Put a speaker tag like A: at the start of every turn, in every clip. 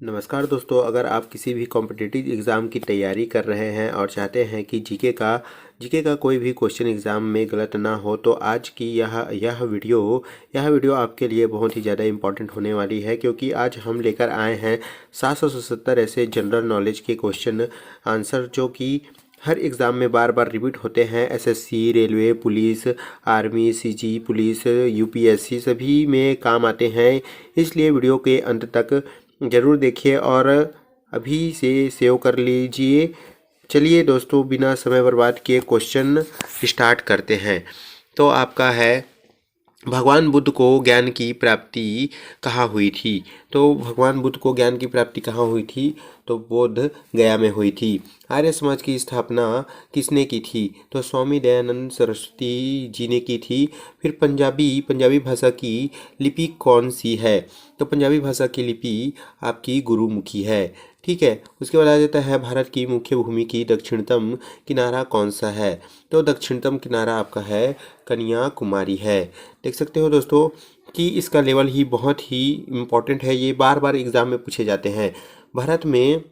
A: नमस्कार दोस्तों, अगर आप किसी भी कॉम्पिटिटिव एग्ज़ाम की तैयारी कर रहे हैं और चाहते हैं कि जीके का कोई भी क्वेश्चन एग्ज़ाम में गलत ना हो, तो आज की यह वीडियो आपके लिए बहुत ही ज़्यादा इम्पॉर्टेंट होने वाली है, क्योंकि आज हम लेकर आए हैं 777 ऐसे जनरल नॉलेज के क्वेश्चन आंसर जो कि हर एग्ज़ाम में बार बार रिपीट होते हैं। SSC, railway, police, army, CG, police, UPSC सभी में काम आते हैं। इसलिए वीडियो के अंत तक ज़रूर देखिए और अभी से सेव कर लीजिए। चलिए दोस्तों, बिना समय बर्बाद किए क्वेश्चन स्टार्ट करते हैं। तो आपका है, भगवान बुद्ध को ज्ञान की प्राप्ति कहाँ हुई थी? तो भगवान बुद्ध को ज्ञान की प्राप्ति कहाँ हुई थी? तो बोध गया में हुई थी। आर्य समाज की स्थापना किसने की थी? तो स्वामी दयानंद सरस्वती जी ने की थी। फिर पंजाबी भाषा की लिपि कौन सी है? तो पंजाबी भाषा की लिपि आपकी गुरुमुखी है। ठीक है। उसके बाद आ जाता है, भारत की मुख्य भूमि की दक्षिणतम किनारा कौन सा है? तो दक्षिणतम किनारा आपका है कन्याकुमारी है। देख सकते हो दोस्तों कि इसका लेवल ही बहुत ही इम्पोर्टेंट है। ये बार बार एग्जाम में पूछे जाते हैं। भारत में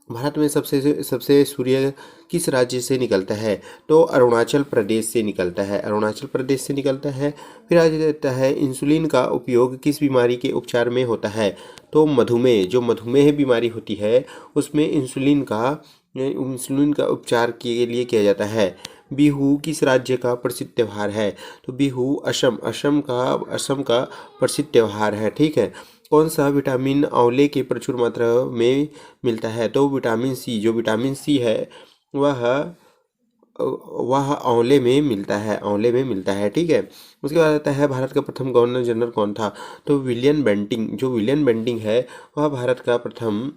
A: भारत में सबसे सूर्य किस राज्य से निकलता है? तो अरुणाचल प्रदेश से निकलता है। अरुणाचल प्रदेश से निकलता है। फिर आ जाता है, इंसुलिन का उपयोग किस बीमारी के उपचार में होता है? तो मधुमेह, जो मधुमेह बीमारी होती है उसमें इंसुलिन का उपचार के लिए किया जाता है। बिहू किस राज्य का प्रसिद्ध त्यौहार है? तो बिहू असम का प्रसिद्ध त्यौहार है। ठीक है। कौन सा विटामिन आंवले के प्रचुर मात्रा में मिलता है? तो विटामिन सी, जो विटामिन सी है वह वह आंवले में मिलता है। ठीक है। उसके बाद आता है, भारत का प्रथम गवर्नर जनरल कौन था? तो विलियम बेंटिंग, जो विलियम बेंटिंग है वह भारत का प्रथम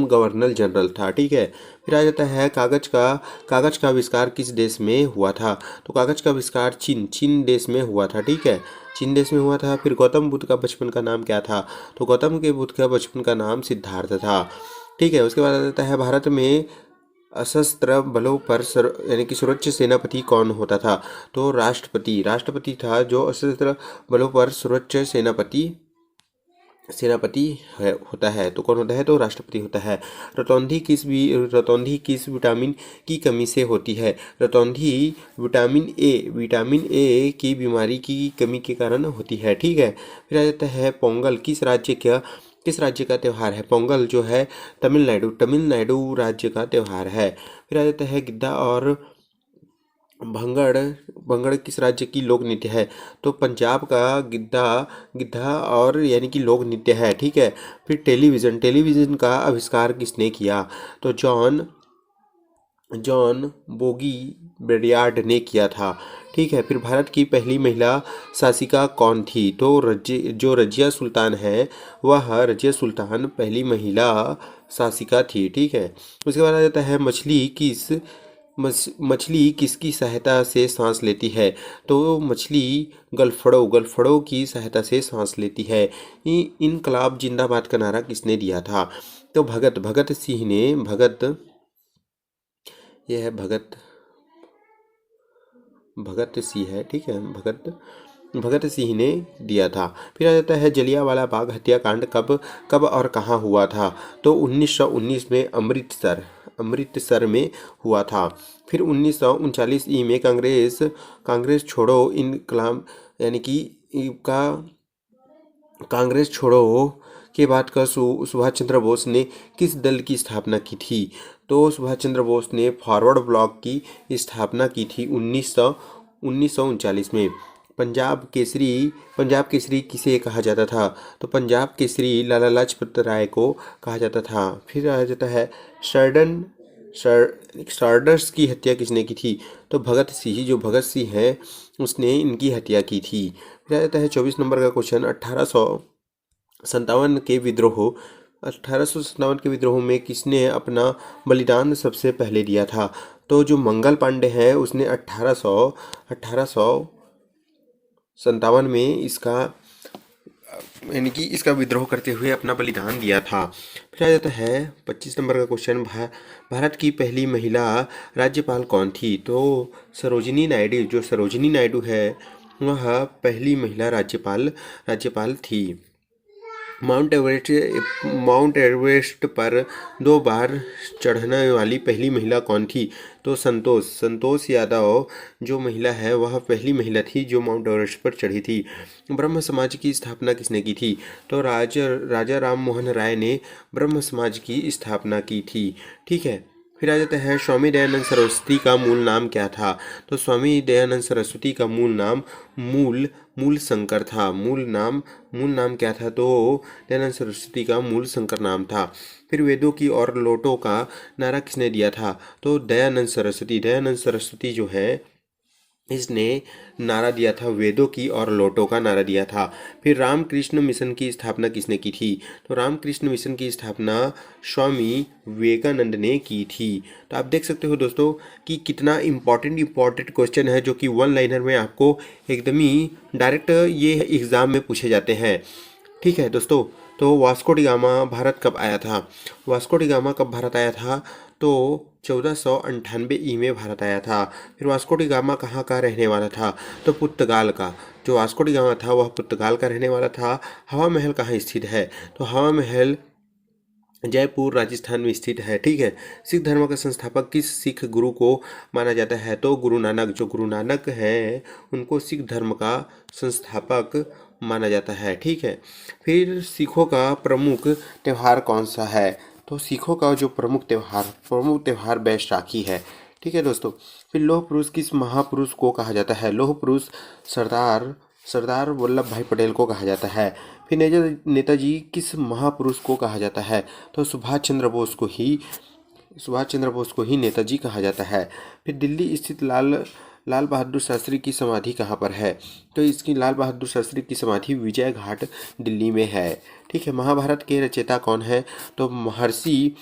A: गवर्नर जनरल था। ठीक है। फिर आ जाता है, कागज का आविष्कार किस देश में हुआ था? तो कागज का आविष्कार चीन देश में हुआ था। ठीक है। चीन देश में हुआ था। फिर गौतम बुद्ध का बचपन का नाम क्या था? तो गौतम के बुद्ध का बचपन का नाम सिद्धार्थ था। ठीक है। उसके बाद आ जाता है, भारत में सशस्त्र बलों पर यानी कि सर्वोच्च सेनापति कौन होता था? तो राष्ट्रपति था जो सशस्त्र बलों पर सर्वोच्च सेनापति होता है। तो कौन होता है? तो राष्ट्रपति होता है। रतौंधी किस विटामिन की कमी से होती है? रतौंधी विटामिन ए की बीमारी की कमी के कारण होती है। ठीक है। फिर आ जाता है, पोंगल किस राज्य का त्यौहार है? पोंगल जो है तमिलनाडु राज्य का त्यौहार है। फिर आ जाता है, गिद्धा और भंगड़ किस राज्य की लोक नृत्य है? तो पंजाब का गिद्धा और यानी कि लोक नृत्य है। ठीक है। फिर टेलीविज़न का आविष्कार किसने किया? तो जॉन बोगी ब्रेडियार्ड ने किया था। ठीक है। फिर भारत की पहली महिला शासिका कौन थी? तो रजिया सुल्तान है, वह रजिया सुल्तान पहली महिला शासिका थी। ठीक है। उसके बाद आ जाता है, मछली किसकी सहायता से सांस लेती है? तो मछली गलफड़ों की सहायता से सांस लेती है। इनकलाब जिंदाबाद का नारा किसने दिया था? तो भगत सिंह ने यह है भगत सिंह है। ठीक है। भगत सिंह ने दिया था। फिर आ जाता है, जलियांवाला बाग हत्याकांड कब और कहाँ हुआ था? तो 1919 में अमृतसर में हुआ था। फिर 1939 ई में कांग्रेस छोड़ो इनकलाब यानी कि का कांग्रेस छोड़ो के बाद का सुभाष चंद्र बोस ने किस दल की स्थापना की थी? तो सुभाष चंद्र बोस ने फॉरवर्ड ब्लॉक की स्थापना की थी 1939 में। पंजाब केसरी किसे कहा जाता था? तो पंजाब केसरी लाला लाजपत राय को कहा जाता था। फिर आ जाता है, स्टारडस्ट की हत्या किसने की थी? तो जो भगत सिंह है उसने इनकी हत्या की थी। फिर आ जाता है 24 नंबर का क्वेश्चन, 1857 के विद्रोह में किसने अपना बलिदान सबसे पहले दिया था? तो जो मंगल पांडे हैं उसने 1857 में इसका यानी कि इसका विद्रोह करते हुए अपना बलिदान दिया था। फिर आ जाता है 25 नंबर का क्वेश्चन, भारत की पहली महिला राज्यपाल कौन थी? तो सरोजिनी नायडू है वह पहली महिला राज्यपाल थी। माउंट एवरेस्ट पर 2 बार चढ़ने वाली पहली महिला कौन थी? तो संतोष यादव जो महिला है वह पहली महिला थी जो माउंट एवरेस्ट पर चढ़ी थी। ब्रह्म समाज की स्थापना किसने की थी? तो राजा राम मोहन राय ने ब्रह्म समाज की स्थापना की थी। ठीक है, फिर आ जाता है स्वामी दयानंद सरस्वती का मूल नाम क्या था? तो स्वामी दयानंद सरस्वती का मूल शंकर था। मूल नाम क्या था? तो दयानंद सरस्वती का मूल शंकर नाम था। फिर वेदों की और लोटों का नारा किसने दिया था? तो दयानंद सरस्वती जो है इसने नारा दिया था, वेदों की और लोटों का नारा दिया था। फिर रामकृष्ण मिशन की स्थापना किसने की थी? तो रामकृष्ण मिशन की स्थापना स्वामी विवेकानंद ने की थी। तो आप देख सकते हो दोस्तों कि कितना इम्पॉर्टेंट क्वेश्चन है जो कि वन लाइनर में आपको एकदम ही डायरेक्ट ये एग्ज़ाम में पूछे जाते हैं। ठीक है दोस्तों, तो वास्को डी गामा भारत कब आया था? वास्को डी गामा कब भारत आया था? तो 1498 में भारत आया था। फिर वास्को डी गामा कहाँ का रहने वाला था? तो पुर्तगाल का। जो वास्को डी गामा था वह पुर्तगाल का रहने वाला था। हवा महल कहाँ स्थित है? तो हवा महल जयपुर राजस्थान में स्थित है। ठीक है, सिख धर्म का संस्थापक किस सिख गुरु को माना जाता है? तो गुरु नानक। जो गुरु नानक हैं उनको सिख धर्म का संस्थापक माना जाता है। ठीक है, फिर सिखों का प्रमुख त्यौहार कौन सा है? तो सिखों का जो प्रमुख त्यौहार बैसाखी है। ठीक है दोस्तों, फिर लौह पुरुष किस महापुरुष को कहा जाता है? लौह पुरुष सरदार वल्लभ भाई पटेल को कहा जाता है। फिर नेताजी किस महापुरुष को कहा जाता है? तो सुभाष चंद्र बोस को ही नेताजी कहा जाता है। फिर दिल्ली स्थित लाल बहादुर शास्त्री की समाधि कहाँ पर है? तो इसकी लाल बहादुर शास्त्री की समाधि विजय घाट दिल्ली में है। ठीक है, महाभारत के रचयिता कौन है? तो महर्षि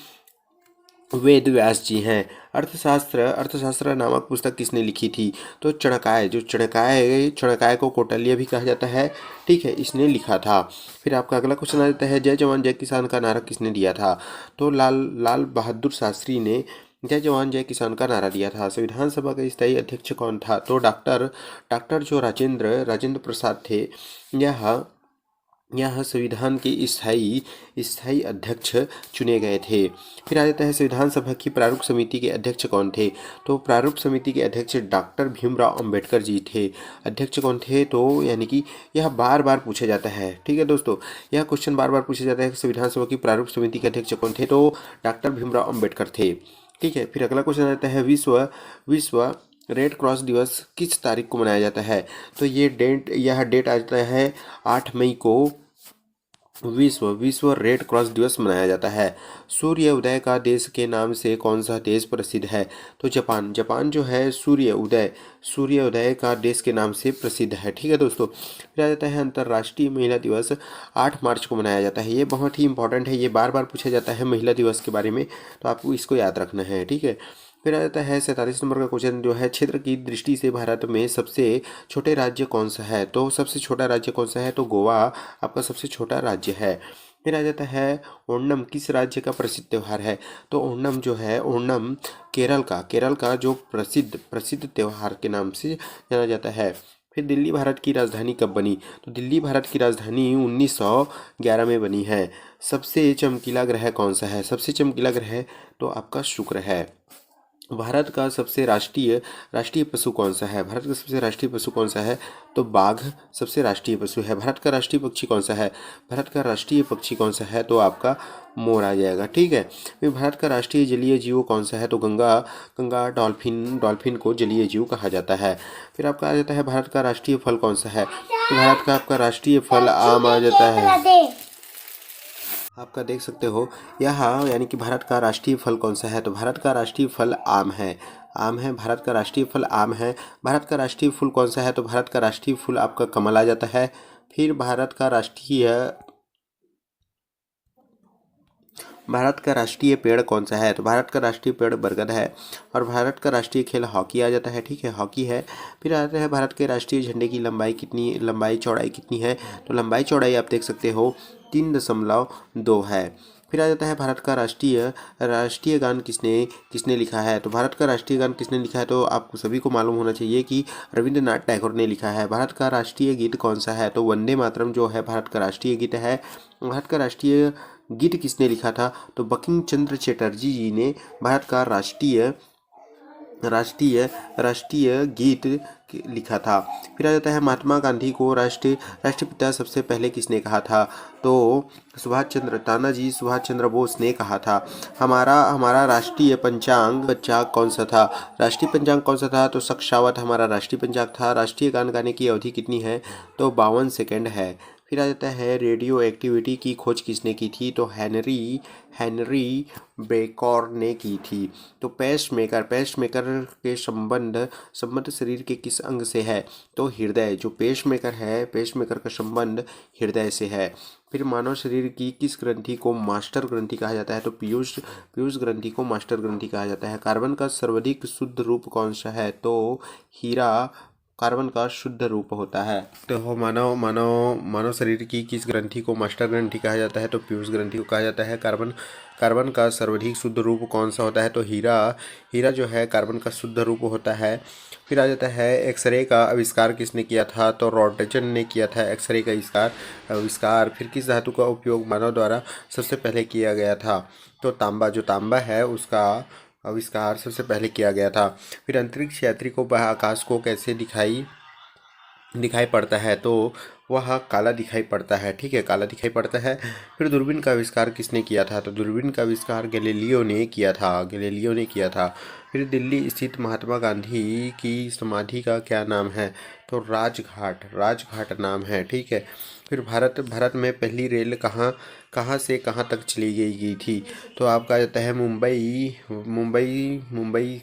A: वेद व्यास जी हैं। अर्थशास्त्र नामक पुस्तक किसने लिखी थी? तो चाणक्य। जो चाणक्य को कौटिल्य भी कहा जाता है। ठीक है, इसने लिखा था। फिर आपका अगला क्वेश्चन आ जाता है, जय जवान जय किसान का नारा किसने दिया था? तो लाल बहादुर शास्त्री ने जय जवान जय किसान का नारा दिया था। संविधान सभा का स्थायी अध्यक्ष कौन था? तो डॉक्टर जो राजेंद्र प्रसाद थे यह संविधान के स्थायी अध्यक्ष चुने गए थे। फिर आ जाता है संविधान सभा की प्रारूप समिति के अध्यक्ष कौन थे? तो प्रारूप समिति के अध्यक्ष डॉक्टर भीमराव अंबेडकर जी थे। अध्यक्ष कौन थे? तो यानी कि यह बार बार पूछा जाता है। ठीक है दोस्तों, यह क्वेश्चन बार बार पूछा जाता है कि संविधान सभा की प्रारूप समिति के अध्यक्ष कौन थे? तो डॉक्टर भीमराव अंबेडकर थे। ठीक है, फिर अगला क्वेश्चन आता है, विश्व रेड क्रॉस दिवस किस तारीख को मनाया जाता है? तो यह डेट आ जाता है 8 मई को विश्व रेड क्रॉस दिवस मनाया जाता है। सूर्य उदय का देश के नाम से कौन सा देश प्रसिद्ध है? तो जापान जो है सूर्य उदय का देश के नाम से प्रसिद्ध है। ठीक है दोस्तों, फिर आ जाता है अंतर्राष्ट्रीय महिला दिवस 8 मार्च को मनाया जाता है। ये बहुत ही इंपॉर्टेंट है, ये बार बार पूछा जाता है महिला दिवस के बारे में, तो आपको इसको याद रखना है। ठीक है, फिर आ जाता है 47 नंबर का क्वेश्चन जो है, क्षेत्र की दृष्टि से भारत में सबसे छोटे राज्य कौन सा है? तो सबसे छोटा राज्य कौन सा है? तो गोवा आपका सबसे छोटा राज्य है। फिर आ जाता है ओणम किस राज्य का प्रसिद्ध त्यौहार है? तो ओणम केरल का जो प्रसिद्ध त्यौहार के नाम से जाना जाता है। फिर दिल्ली भारत की राजधानी कब बनी? तो दिल्ली भारत की राजधानी 1911 में बनी है। सबसे चमकीला ग्रह कौन सा है? सबसे चमकीला ग्रह तो आपका शुक्र है। भारत का सबसे राष्ट्रीय पशु कौन सा है? भारत का सबसे राष्ट्रीय पशु कौन सा है? तो बाघ सबसे राष्ट्रीय पशु है। भारत का राष्ट्रीय पक्षी कौन सा है? भारत का राष्ट्रीय पक्षी कौन सा है? तो आपका मोर आ जाएगा। ठीक है, फिर भारत का राष्ट्रीय जलीय जीव कौन सा है? तो गंगा डॉल्फिन को जलीय जीव कहा जाता है। फिर आपका आ जाता है भारत का राष्ट्रीय फल कौन सा है? तो भारत का आपका राष्ट्रीय फल आम आ जाता है। आपका देख सकते हो यहाँ, यानी कि भारत का राष्ट्रीय फल कौन सा है? तो भारत का राष्ट्रीय फल आम है। भारत का राष्ट्रीय फल आम है। भारत का राष्ट्रीय फूल कौन सा है? तो भारत का राष्ट्रीय फूल आपका कमल आ जाता है। फिर भारत का राष्ट्रीय पेड़ कौन सा है? तो भारत का राष्ट्रीय पेड़ बरगद है। और भारत का राष्ट्रीय खेल हॉकी आ जाता है। ठीक है, हॉकी है। फिर आता है भारत के राष्ट्रीय झंडे की लंबाई चौड़ाई कितनी है? तो लंबाई चौड़ाई आप देख सकते हो 3.2 है। फिर आ जाता है भारत का राष्ट्रीय राष्ट्रीय गान किसने किसने लिखा है। तो भारत का राष्ट्रीय गान किसने लिखा है, तो आपको सभी को मालूम होना चाहिए कि रविंद्रनाथ टैगोर ने लिखा है। भारत का राष्ट्रीय गीत कौन सा है, तो वंदे मातरम जो है भारत का राष्ट्रीय गीत है। भारत का राष्ट्रीय गीत किसने लिखा था, तो बंकिम चंद्र चटर्जी जी ने भारत का राष्ट्रीय राष्ट्रीय राष्ट्रीय गीत लिखा था। फिर आ जाता है महात्मा गांधी को राष्ट्रपिता सबसे पहले किसने कहा था, तो तानाजी सुभाष चंद्र बोस ने कहा था। हमारा हमारा राष्ट्रीय पंचांग कौन सा था, राष्ट्रीय पंचांग कौन सा था, तो शक्शावत हमारा राष्ट्रीय पंचांग था। राष्ट्रीय गान गाने की अवधि कितनी है, तो 52 सेकंड है। फिर आ जाता है रेडियो एक्टिविटी की खोज किसने की थी, तो हेनरी बेकर ने की थी। तो पेसमेकर के संबंध शरीर के किस अंग से है, तो हृदय। जो पेसमेकर का संबंध हृदय से है। फिर मानव शरीर की किस ग्रंथि को मास्टर ग्रंथि कहा जाता है, तो पीयूष ग्रंथि को मास्टर ग्रंथि कहा जाता है। कार्बन का सर्वाधिक शुद्ध रूप कौन सा है, तो हीरा कार्बन का शुद्ध रूप होता है। तो मानव शरीर की किस ग्रंथि को मास्टर ग्रंथि कहा जाता है, तो पीयूष ग्रंथि को कहा जाता है। कार्बन का सर्वाधिक शुद्ध रूप कौन सा होता है, तो हीरा जो है कार्बन का शुद्ध रूप होता है। फिर आ जाता है एक्सरे का आविष्कार किसने किया था, तो रॉटजन ने किया था एक्सरे का आविष्कार। फिर किस धातु का उपयोग मानव द्वारा सबसे पहले किया गया था, तो तांबा है उसका आविष्कार सबसे पहले किया गया था। फिर अंतरिक्ष यात्री को आकाश को कैसे दिखाई पड़ता है, तो वह काला दिखाई पड़ता है, ठीक है, काला दिखाई पड़ता है। फिर दूरबीन का आविष्कार किसने किया था, तो दूरबीन का आविष्कार गैलीलियो ने किया था। फिर दिल्ली स्थित महात्मा गांधी की समाधि का क्या नाम है, तो राजघाट नाम है, ठीक है। फिर भारत में पहली रेल कहाँ से कहाँ तक चली गई थी, तो आपका जाता है मुंबई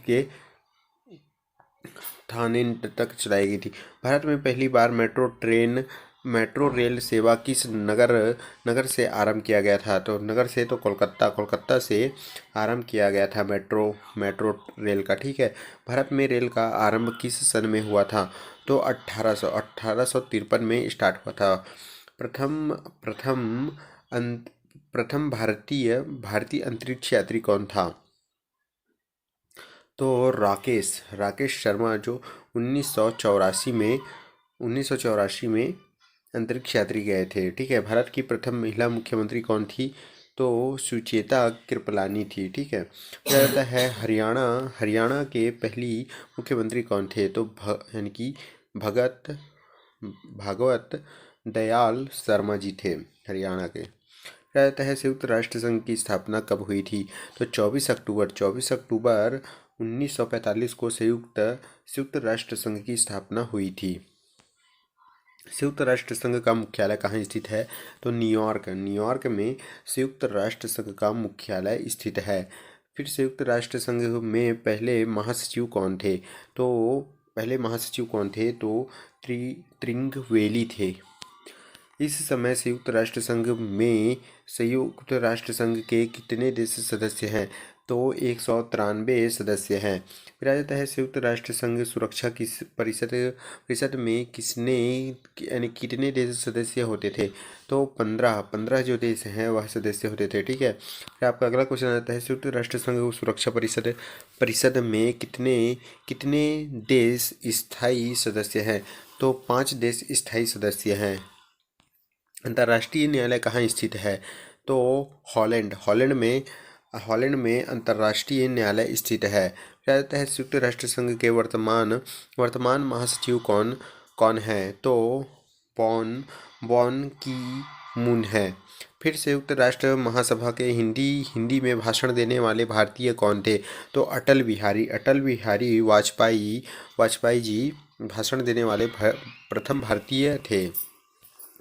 A: के ठाणे तक चलाई गई थी। भारत में पहली बार मेट्रो रेल सेवा किस नगर से आरंभ किया गया था, तो नगर से तो कोलकाता से आरंभ किया गया था मेट्रो रेल का, ठीक है। भारत में रेल का आरंभ किस सन में हुआ था, तो 1853 में स्टार्ट हुआ था। प्रथम भारतीय अंतरिक्ष यात्री कौन था, तो राकेश शर्मा जो 1984 में अंतरिक्ष यात्री गए थे, ठीक है। भारत की प्रथम महिला मुख्यमंत्री कौन थी, तो सुचेता कृपलानी थी, ठीक है। कहता है हरियाणा के पहली मुख्यमंत्री कौन थे, तो यानी कि भागवत दयाल शर्मा जी थे हरियाणा के। कहता है संयुक्त राष्ट्र संघ की स्थापना कब हुई थी, तो 24 अक्टूबर 1945 को संयुक्त राष्ट्र संघ की स्थापना हुई थी। संयुक्त राष्ट्र संघ का मुख्यालय कहाँ स्थित है, तो न्यूयॉर्क में संयुक्त राष्ट्र संघ का मुख्यालय स्थित है। फिर संयुक्त राष्ट्र संघ में पहले महासचिव कौन थे, तो त्रिंगवेली थे। इस समय संयुक्त राष्ट्र संघ के कितने देश सदस्य हैं, तो 193 सदस्य हैं। फिर आ जाता है संयुक्त राष्ट्र संघ सुरक्षा किस परिषद में यानी कितने देश सदस्य होते थे, तो 15 जो देश हैं वह सदस्य होते थे, ठीक है। फिर आपका अगला क्वेश्चन आता है संयुक्त राष्ट्र संघ सुरक्षा परिषद में कितने देश स्थायी सदस्य हैं, तो 5 देश स्थायी सदस्य हैं। अंतर्राष्ट्रीय न्यायालय कहाँ स्थित है, तो हॉलैंड में अंतर्राष्ट्रीय न्यायालय स्थित है। क्या कहता है संयुक्त राष्ट्र संघ के वर्तमान महासचिव कौन है, तो बॉन की मून है। फिर संयुक्त राष्ट्र महासभा के हिंदी में भाषण देने वाले भारतीय कौन थे, तो अटल बिहारी वाजपेयी जी भाषण देने वाले प्रथम भारतीय थे।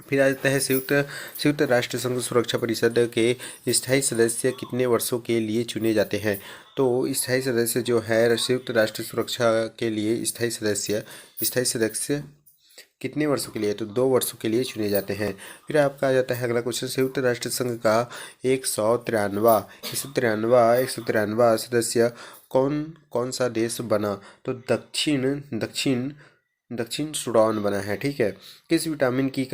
A: फिर आ जाता है संयुक्त राष्ट्र संघ सुरक्षा परिषद के स्थायी सदस्य कितने वर्षों के लिए चुने जाते हैं, तो स्थायी सदस्य जो है संयुक्त राष्ट्र सुरक्षा के लिए स्थायी सदस्य कितने वर्षों के लिए, तो 2 वर्षों के लिए चुने जाते हैं। फिर आपका आ जाता है अगला क्वेश्चन संयुक्त राष्ट्र संघ का 193वां सदस्य कौन सा देश बना, तो दक्षिण सूडान बना है, ठीक है। किस विटामिन की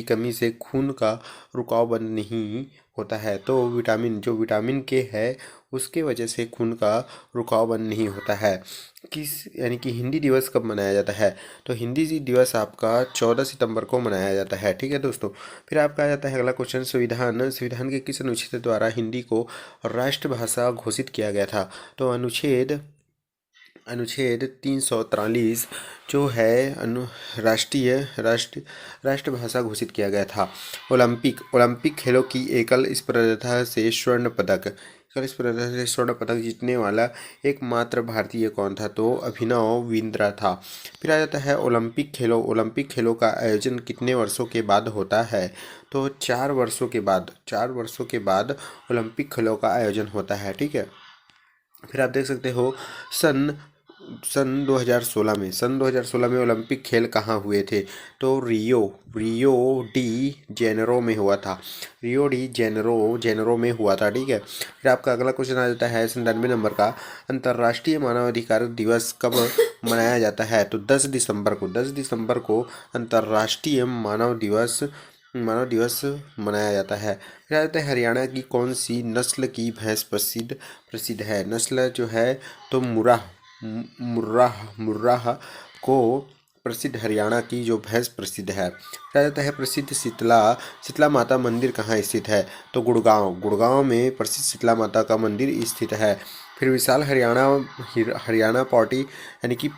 A: कमी से खून का रुकाव बंद नहीं होता है। तो विटामिन के है उसके वजह से खून का रुकाव बंद नहीं होता है। यानी कि हिंदी दिवस कब मनाया जाता है? तो हिंदी दिवस आपका 14 सितंबर को मनाया जाता है। ठीक है दोस्तों। फिर आपका आ जाता है अगला क्वेश्चन, संविधान के किस अनुच्छेद द्वारा हिंदी को राष्ट्रभाषा घोषित किया गया था? तो अनुच्छेद 343 जो है राष्ट्रभाषा घोषित किया गया था। ओलंपिक खेलों की एकल स्पर्धा से स्वर्ण पदक जीतने वाला एकमात्र भारतीय कौन था? तो अभिनव बिंद्रा था। फिर आ जाता है ओलंपिक खेलों का आयोजन कितने वर्षों के बाद होता है? तो 4 वर्षों के बाद ओलंपिक खेलों का आयोजन होता है। ठीक है। फिर आप देख सकते हो सन 2016 में ओलंपिक खेल कहाँ हुए थे? तो रियो डी जेनेरो में हुआ था। जेनेरो में हुआ था। ठीक है। फिर आपका अगला क्वेश्चन आ जाता है 97 नंबर का, अंतर्राष्ट्रीय मानवाधिकार दिवस कब मनाया जाता है? तो 10 दिसंबर को अंतर्राष्ट्रीय मानव दिवस मनाया जाता है। फिर आ जाता है हरियाणा की कौन सी नस्ल की भैंस प्रसिद्ध है? नस्ल जो है तो मुर्राह को प्रसिद्ध हरियाणा की जो भैंस प्रसिद्ध है। फिर आ जाता है प्रसिद्ध शीतला माता मंदिर कहाँ स्थित है? तो गुड़गांव में प्रसिद्ध शीतला माता का मंदिर स्थित है। फिर विशाल हरियाणा पार्टी यानी कि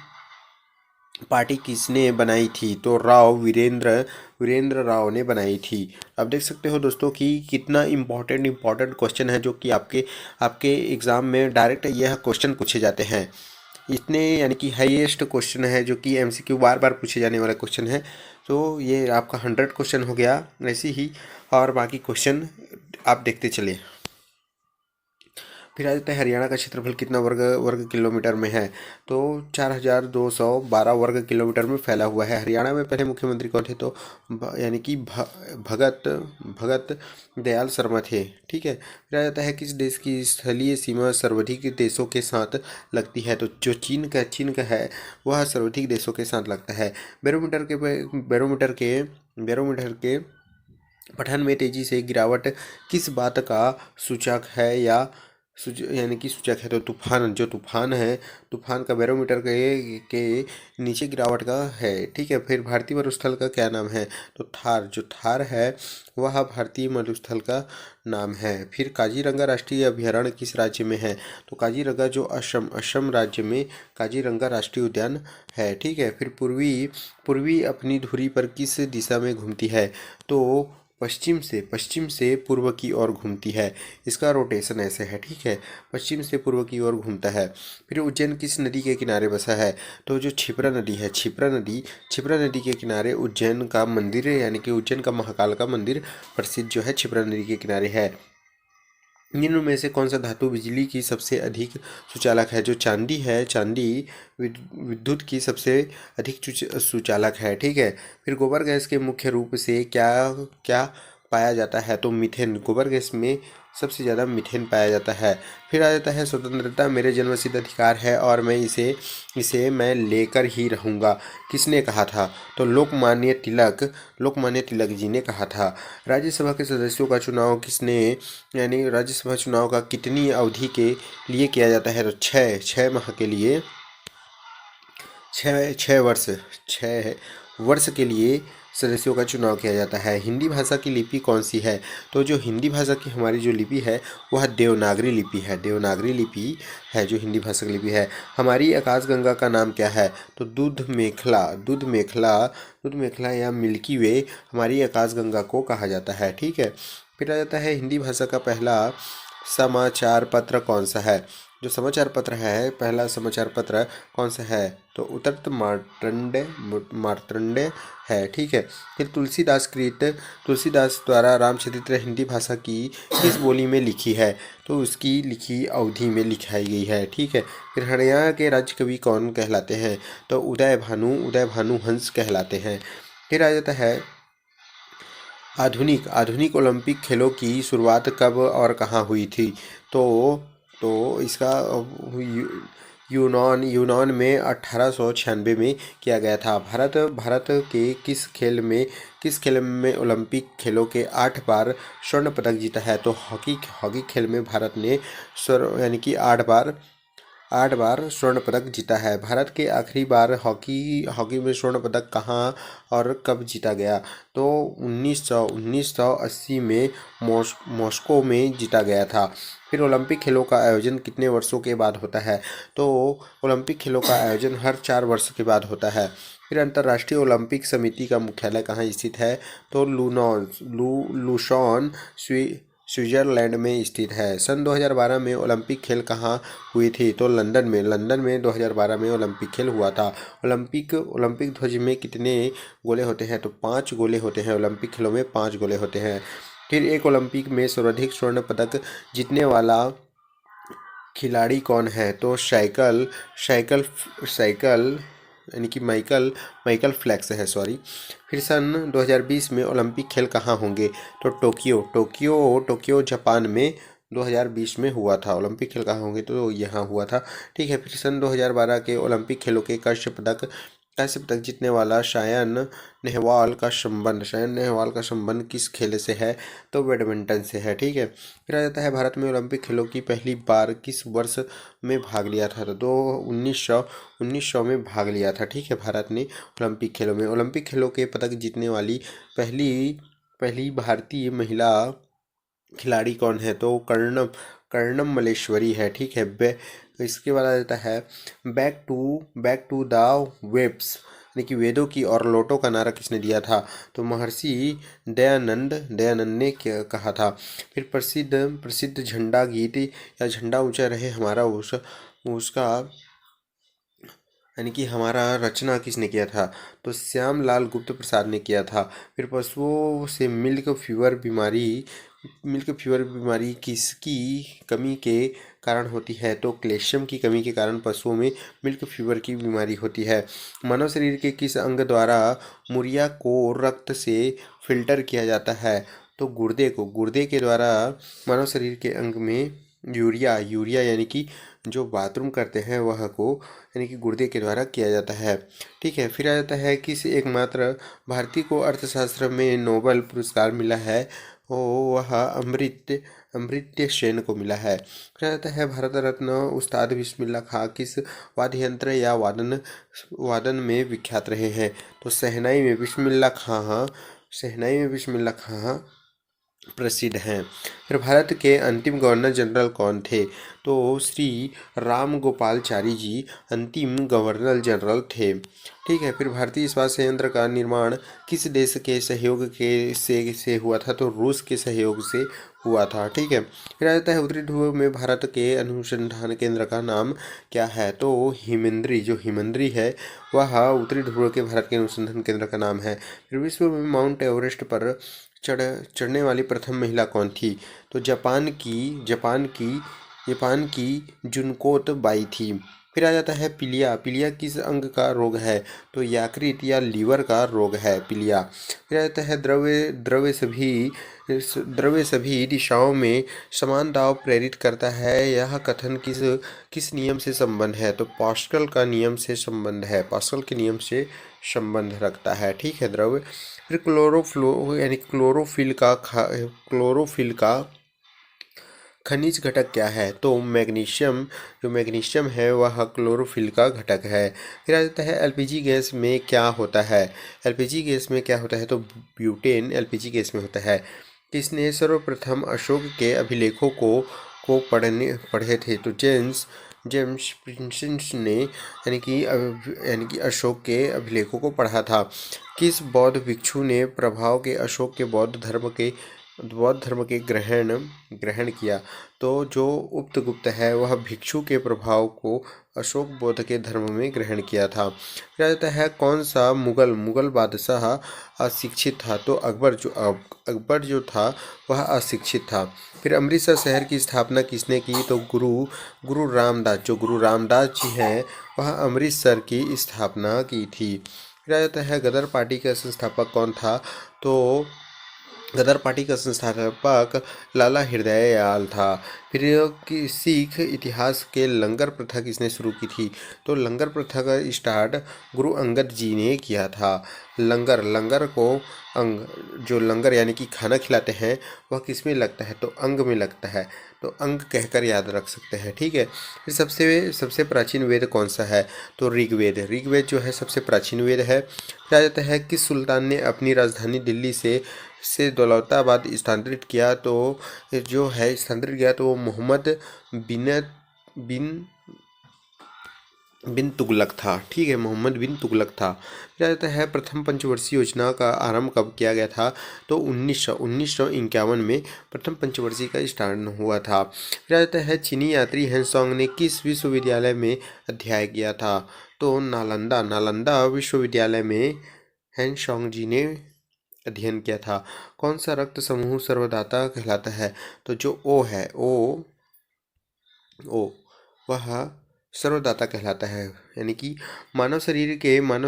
A: पार्टी किसने बनाई थी? तो वीरेंद्र राव ने बनाई थी। अब देख सकते हो दोस्तों कि कितना इम्पोर्टेंट क्वेश्चन है जो कि आपके एग्ज़ाम में डायरेक्ट यह क्वेश्चन पूछे जाते हैं। इतने यानी कि हाईएस्ट क्वेश्चन है जो कि एमसीक्यू बार बार पूछे जाने वाला क्वेश्चन है। तो ये आपका 100 क्वेश्चन हो गया ऐसे ही, और बाकी क्वेश्चन आप देखते चलिए। फिर आ जाता है हरियाणा का क्षेत्रफल कितना वर्ग किलोमीटर में है? तो 4212 वर्ग किलोमीटर में फैला हुआ है। हरियाणा में पहले मुख्यमंत्री कौन थे? तो यानी कि भगत दयाल शर्मा थे। ठीक है। फिर आ जाता है किस देश की स्थलीय सीमा सर्वाधिक देशों के साथ लगती है? तो जो चीन का है वह सर्वाधिक देशों के साथ लगता है। बैरोमीटर के पठन में तेजी से गिरावट किस बात का सूचक है यानी कि सूचक है? तो तूफान है, तूफान का बैरोमीटर के नीचे गिरावट का है। ठीक है। फिर भारतीय मरुस्थल का क्या नाम है? तो थार है वह भारतीय मरुस्थल का नाम है। फिर काजीरंगा राष्ट्रीय अभयारण्य किस राज्य में है? तो काजीरंगा जो असम राज्य में काजीरंगा राष्ट्रीय उद्यान है। ठीक है। फिर पूर्वी अपनी धुरी पर किस दिशा में घूमती है? तो पश्चिम से पूर्व की ओर घूमती है। इसका रोटेशन ऐसे है। ठीक है। पश्चिम से पूर्व की ओर घूमता है। फिर उज्जैन किस नदी के किनारे बसा है? तो जो क्षिप्रा नदी है, क्षिप्रा नदी के किनारे उज्जैन का मंदिर यानी कि उज्जैन का महाकाल का मंदिर प्रसिद्ध जो है क्षिप्रा नदी के किनारे है। निम्न में से कौन सा धातु बिजली की सबसे अधिक सुचालक है? जो चांदी है, चांदी विद्युत की सबसे अधिक सुचालक है। ठीक है। फिर गोबर गैस के मुख्य रूप से क्या क्या पाया जाता है? तो मीथेन, गोबर गैस में सबसे ज़्यादा मीथेन पाया जाता है। फिर आ जाता है स्वतंत्रता मेरे जन्मसिद्ध अधिकार है और मैं इसे मैं लेकर ही रहूँगा, किसने कहा था? तो लोकमान्य तिलक जी ने कहा था। राज्यसभा के सदस्यों का चुनाव यानी राज्यसभा चुनाव का कितनी अवधि के लिए किया जाता है? तो 6 माह के लिए, 6 वर्ष के लिए सदस्यों का चुनाव किया जाता है। हिंदी भाषा की लिपि कौन सी है? तो जो हिंदी भाषा की हमारी जो लिपि है वह देवनागरी लिपि है। देवनागरी लिपि है जो हिंदी भाषा की लिपि है। हमारी आकाशगंगा का नाम क्या है? तो दूध मेखला या मिल्की वे हमारी आकाशगंगा को कहा जाता है। ठीक है। फिर आ जाता है हिंदी भाषा का पहला समाचार पत्र कौन सा है? जो समाचार पत्र है, पहला समाचार पत्र कौन सा है? तो उत्तरत मार्तंड है। ठीक है। फिर तुलसीदास द्वारा रामचरित्र हिंदी भाषा की किस बोली में लिखी है? तो उसकी लिखी अवधि में लिखाई गई है। ठीक है। फिर हरियाणा के राज्य कवि कौन कहलाते हैं? तो उदय भानु हंस कहलाते हैं। फिर आ जाता है आधुनिक ओलंपिक खेलों की शुरुआत कब और कहाँ हुई थी? तो इसका यूनान यूनान में 1896 में किया गया था। भारत के किस खेल में ओलंपिक खेलों के 8 बार स्वर्ण पदक जीता है? तो हॉकी खेल में भारत ने स्वर्ण यानी कि 8 बार स्वर्ण पदक जीता है। भारत के आखिरी बार हॉकी में स्वर्ण पदक कहाँ और कब जीता गया? तो 1980 में मॉस्को में जीता गया था। फिर ओलंपिक खेलों का आयोजन कितने वर्षों के बाद होता है? तो ओलंपिक खेलों का आयोजन हर 4 वर्ष के बाद होता है। फिर अंतर्राष्ट्रीय ओलंपिक समिति का मुख्यालय कहाँ स्थित है? तो लुसॉन स्विट्जरलैंड में स्थित है। सन 2012 में ओलंपिक खेल कहाँ हुई थी? तो लंदन में 2012 में ओलंपिक खेल हुआ था। ओलंपिक ध्वज में कितने गोले होते हैं? तो 5 गोले होते हैं। ओलंपिक खेलों में 5 गोले होते हैं। फिर एक ओलंपिक में सर्वाधिक स्वर्ण पदक जीतने वाला खिलाड़ी कौन है? तो साइकिल यानी कि माइकल फ्लेक्स है, सॉरी। फिर सन 2020 में ओलंपिक खेल कहाँ होंगे? तो टोक्यो जापान में 2020 में हुआ था। ओलंपिक खेल कहाँ होंगे? तो यहाँ हुआ था। ठीक है। फिर सन 2012 के ओलंपिक खेलों के कांस्य पदक जीतने वाला सायन नेहवाल का संबंध किस खेल से है? तो बैडमिंटन से है। ठीक है। फिर आ जाता है भारत में ओलंपिक खेलों की पहली बार किस वर्ष में भाग लिया था? तो 1900 में भाग लिया था। ठीक है। भारत ने ओलंपिक खेलों के पदक जीतने वाली पहली भारतीय महिला खिलाड़ी कौन है? तो कर्णम मल्लेश्वरी है। ठीक है। इसके बाद आ जाता है बैक टू द वेब्स यानी कि वेदों की और लौटो का नारा किसने दिया था? तो महर्षि दयानंद ने क्या कहा था? फिर प्रसिद्ध झंडा गीत या झंडा ऊंचा रहे हमारा उसका यानी कि हमारा रचना किसने किया था? तो श्यामलाल गुप्त प्रसाद ने किया था। फिर पशुओं से मिल्क फीवर बीमारी किसकी कमी के कारण होती है? तो कैल्शियम की कमी के कारण पशुओं में मिल्क फीवर की बीमारी होती है। मानव शरीर के किस अंग द्वारा यूरिया को रक्त से फिल्टर किया जाता है? तो गुर्दे के द्वारा मानव शरीर के अंग में यूरिया यानी कि जो बाथरूम करते हैं वह को यानी कि गुर्दे के द्वारा किया जाता है। ठीक है। फिर आ जाता है किस एकमात्र भारतीय को अर्थशास्त्र में नोबेल पुरस्कार मिला है? वह अमर्त्य सेन को मिला है। फिर आ जाता है भारत रत्न उस्ताद बिस्मिल्लाह खां किस वाद्य यंत्र या वादन में विख्यात रहे हैं? तो शहनाई में बिस्मिल्लाह खां प्रसिद्ध हैं। फिर भारत के अंतिम गवर्नर जनरल कौन थे? तो श्री राम गोपालचारी जी अंतिम गवर्नर जनरल थे। ठीक है। फिर भारतीय इस्पात संयंत्र का निर्माण किस देश के सहयोग से हुआ था? तो रूस के सहयोग से हुआ था। ठीक है। फिर आ जाता है उत्तरी ध्रुव में भारत के अनुसंधान केंद्र का नाम क्या है? तो हिमंद्री है वह उत्तरी ध्रुव के भारत के अनुसंधान केंद्र का नाम है। फिर विश्व में माउंट एवरेस्ट पर चढ़ने वाली प्रथम महिला कौन थी? तो जापान की जुनकोत बाई थी। फिर आ जाता है पीलिया किस अंग का रोग है? तो यकृत या लीवर का रोग है पीलिया। फिर आ जाता है द्रव्य सभी दिशाओं में समान दाब प्रेरित करता है। यह कथन किस नियम से संबंध है? तो पास्कल के नियम से संबंध रखता है। ठीक है। द्रव्य। फिर क्लोरोफिल का खनिज घटक क्या है? तो मैग्नीशियम है वह क्लोरोफिल का घटक है। फिर आ जाता है एलपीजी गैस में क्या होता है? तो ब्यूटेन एलपीजी गैस में होता है। किसने सर्वप्रथम अशोक के अभिलेखों को पढ़े थे? तो जेम्स प्रिंसेस ने यानी कि अशोक के अभिलेखों को पढ़ा था। किस बौद्ध भिक्षु ने प्रभाव के अशोक के बौद्ध धर्म के ग्रहण किया? तो जो उपगुप्त है वह भिक्षु के प्रभाव को अशोक बौद्ध के धर्म में ग्रहण किया था। फिर आता है कौन सा मुगल बादशाह अशिक्षित था? तो अकबर जो था वह अशिक्षित था। फिर अमृतसर शहर की स्थापना किसने की? तो गुरु रामदास जी हैं वह अमृतसर की स्थापना की थी। फिर आ जाता है गदर पार्टी का संस्थापक कौन था? तो गदर पार्टी का संस्थापक लाला हृदयलाल था। फिर कि सिख इतिहास के लंगर प्रथा किसने शुरू की थी? तो लंगर प्रथा का स्टार्ट गुरु अंगद जी ने किया था। लंगर लंगर को अंग, जो लंगर यानी कि खाना खिलाते हैं, वह किस में लगता है? तो अंग में लगता है। तो अंग कहकर याद रख सकते हैं, ठीक है। फिर सबसे सबसे प्राचीन वेद कौन सा है? तो ऋग्वेद। ऋग्वेद जो है सबसे प्राचीन वेद है। फिर आ जाता है किस सुल्तान ने अपनी राजधानी दिल्ली से दौलताबाद स्थानांतरित किया? तो जो है स्थानांतरित किया तो वो मोहम्मद बिन बिन बिन तुगलक था, ठीक है, मोहम्मद बिन तुगलक था। फिर आ जाता है प्रथम पंचवर्षीय योजना का आरंभ कब किया गया था? तो 1951 में प्रथम पंचवर्षीय का स्टार्ट हुआ था। फिर आ जाता है चीनी यात्री हेनसोंग ने किस विश्वविद्यालय में अध्ययन किया था? तो नालंदा विश्वविद्यालय में हेनसोंग जी ने अध्ययन किया था। कौन सा रक्त समूह सर्वदाता कहलाता है? तो जो ओ है, ओ वह सर्वदाता कहलाता है। यानी कि मानव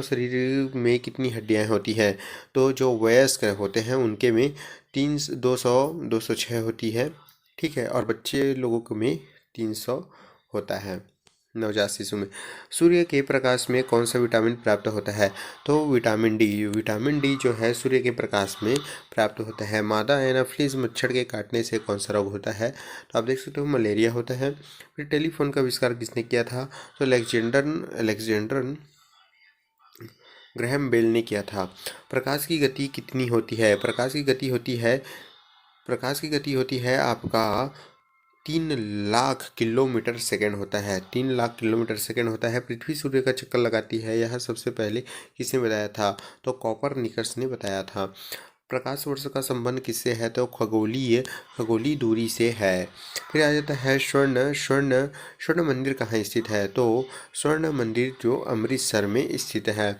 A: शरीर में कितनी हड्डियां होती हैं? तो जो वयस्क होते हैं उनके में 206 होती है, ठीक है, और बच्चे लोगों के में 300 होता है, नवजात शिशु में। सूर्य के प्रकाश में कौन सा विटामिन प्राप्त होता है? तो विटामिन डी। विटामिन डी जो है सूर्य के प्रकाश में प्राप्त होता है। मादा एनाफिलीज मच्छर के काटने से कौन सा रोग होता है? तो आप देख सकते हो मलेरिया होता है। फिर टेलीफोन का आविष्कार किसने किया था? तो अलेक्जेंडर ग्रैहम बेल ने किया था। प्रकाश की गति कितनी होती है? प्रकाश की गति होती है आपका 3 लाख किलोमीटर सेकेंड होता है। 3 लाख किलोमीटर सेकेंड होता है। पृथ्वी सूर्य का चक्कर लगाती है, यह सबसे पहले किसने बताया था? तो कॉपरनिकस ने बताया था। प्रकाश वर्ष का संबंध किससे है? तो खगोलीय दूरी से है। फिर आ जाता है स्वर्ण मंदिर कहाँ स्थित है? तो स्वर्ण मंदिर जो अमृतसर में स्थित है।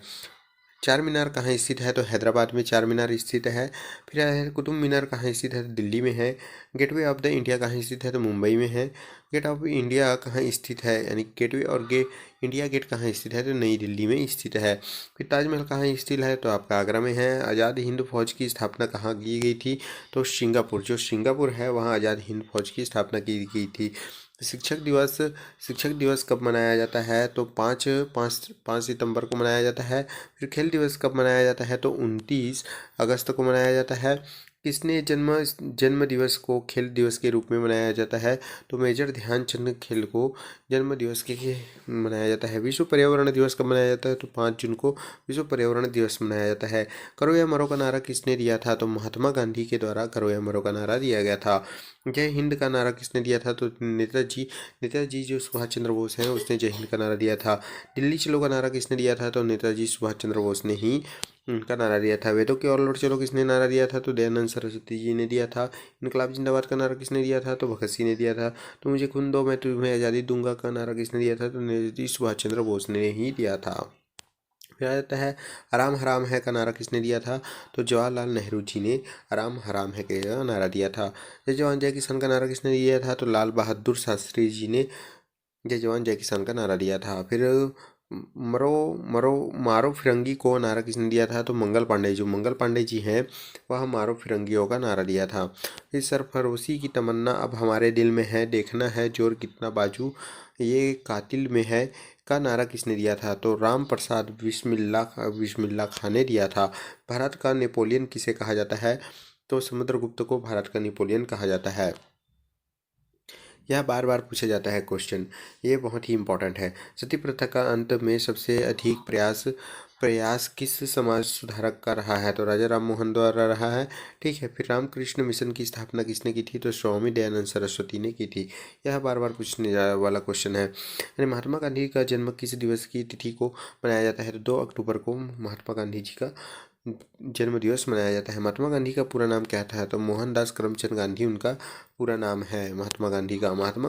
A: चार मीनार कहाँ स्थित है? तो हैदराबाद में चार मीनार स्थित है। फिर आया है कुतुब मीनार कहाँ स्थित है? तो दिल्ली में है। गेटवे ऑफ द इंडिया कहाँ स्थित है? तो मुंबई में है। गेट ऑफ इंडिया कहाँ स्थित है? यानी गेटवे और इंडिया गेट कहाँ स्थित है? तो नई दिल्ली में स्थित है। फिर ताजमहल कहाँ स्थित है? तो आपका आगरा में है। आज़ाद हिंद फौज की स्थापना कहाँ की गई थी? तो सिंगापुर, जो सिंगापुर है वहाँ आज़ाद हिंद फौज की स्थापना की गई थी। शिक्षक दिवस कब मनाया जाता है? तो 5 सितंबर को मनाया जाता है। फिर खेल दिवस कब मनाया जाता है? तो 29 अगस्त को मनाया जाता है। किसने जन्म दिवस को खेल दिवस के रूप में मनाया जाता है? तो मेजर ध्यानचंद खेल को जन्म दिवस के मनाया जाता है। विश्व पर्यावरण दिवस कब मनाया जाता है? तो 5 जून को विश्व पर्यावरण दिवस मनाया जाता है। करो या मरो का नारा किसने दिया था? तो महात्मा गांधी के द्वारा करो या मरो का नारा दिया गया था। जय हिंद का नारा किसने दिया था? तो नेताजी जो सुभाष चंद्र बोस हैं उसने जय हिंद का नारा दिया था। दिल्ली चलो का नारा किसने दिया था? तो नेताजी सुभाष चंद्र बोस ने ही उनका नारा दिया था। वेदों की ओर लौट चलो किसने नारा दिया था? तो दयानंद सरस्वती जी ने दिया था। इनकलाब जिंदाबाद का नारा किसने दिया था? तो भगत सिंह ने दिया था। तो मुझे खून दो मैं तुम्हें आज़ादी दूंगा का नारा किसने दिया था? तो नेताजी सुभाष चंद्र बोस ने ही दिया था। फिर आ जाता है आराम हराम है का नारा किसने दिया था? तो जवाहरलाल नेहरू जी ने आराम हराम है का नारा दिया था। जय जवान जय किसान का नारा किसने दिया था? तो लाल बहादुर शास्त्री जी ने जय जवान जय किसान का नारा दिया था। फिर मरो मरो मारो फिरंगी को नारा किसने दिया था? तो मंगल पांडे जी हैं वह मारो फिरंगियों का नारा दिया था। फिर सरफरोशी की तमन्ना अब हमारे दिल में है, देखना है जोर कितना बाजू ये कातिल में है का नारा किसने दिया था? तो राम प्रसाद बिस्मिल्ला खान ने दिया था। भारत का नेपोलियन किसे कहा जाता है? तो समुद्रगुप्त को भारत का नेपोलियन कहा जाता है। यह बार बार पूछा जाता है क्वेश्चन, ये बहुत ही इंपॉर्टेंट है। सती प्रथा का अंत में सबसे अधिक प्रयास किस समाज सुधारक का रहा है? तो राजा राम मोहन द्वारा रहा है, ठीक है। फिर रामकृष्ण मिशन की स्थापना किसने की थी? तो स्वामी दयानंद सरस्वती ने की थी। यह बार बार पूछने वाला क्वेश्चन है। यानी महात्मा गांधी का जन्म किस दिवस की तिथि को मनाया जाता है? तो 2 अक्टूबर को महात्मा गांधी जी का जन्म दिवस मनाया जाता है। महात्मा गांधी का पूरा नाम क्या था? तो मोहनदास करमचंद गांधी उनका पूरा नाम है महात्मा गांधी का। महात्मा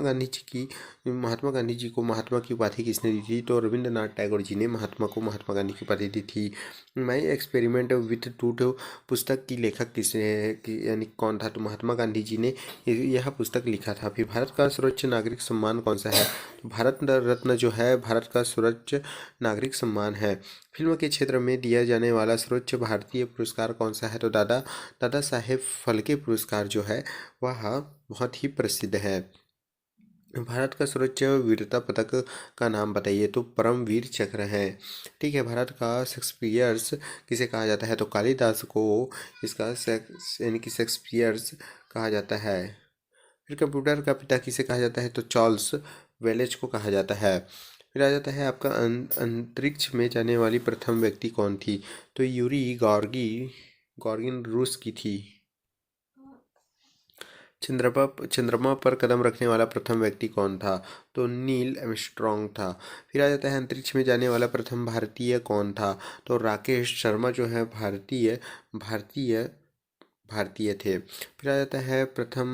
A: गांधी जी को महात्मा की उपाधि किसने दी थी? तो रविंद्रनाथ टैगोर जी ने महात्मा गांधी की उपाधि दी थी। माई एक्सपेरिमेंट विथ टूथ पुस्तक की लेखक यानी कौन था? तो महात्मा गांधी जी ने यह पुस्तक लिखा था। फिर भारत का सर्वोच्च नागरिक सम्मान कौन सा है? तो भारत रत्न जो है भारत का सर्वोच्च नागरिक सम्मान है। फिल्म के क्षेत्र में दिया जाने वाला सर्वोच्च भारतीय पुरस्कार कौन सा है? तो दादा साहेब फाल्के पुरस्कार जो है वह बहुत ही प्रसिद्ध है। भारत का सर्वोच्च वीरता पदक का नाम बताइए। तो परमवीर चक्र है। ठीक है। भारत का शेक्सपियर्स किसे कहा जाता है? तो कालिदास को इसका यानी कि शेक्सपियर्स कहा जाता है। फिर कंप्यूटर का पिता किसे कहा जाता है? तो चार्ल्स वेलेज को कहा जाता है। फिर आ जाता है आपका अंतरिक्ष में जाने वाली प्रथम व्यक्ति कौन थी? तो यूरी गॉर्गिन रूस की थी। चंद्रमा पर कदम रखने वाला प्रथम व्यक्ति कौन था? तो नील आर्मस्ट्रॉन्ग था। फिर आ जाता है अंतरिक्ष में जाने वाला प्रथम भारतीय कौन था? तो राकेश शर्मा जो है भारतीय भारतीय थे। फिर आ जाता है प्रथम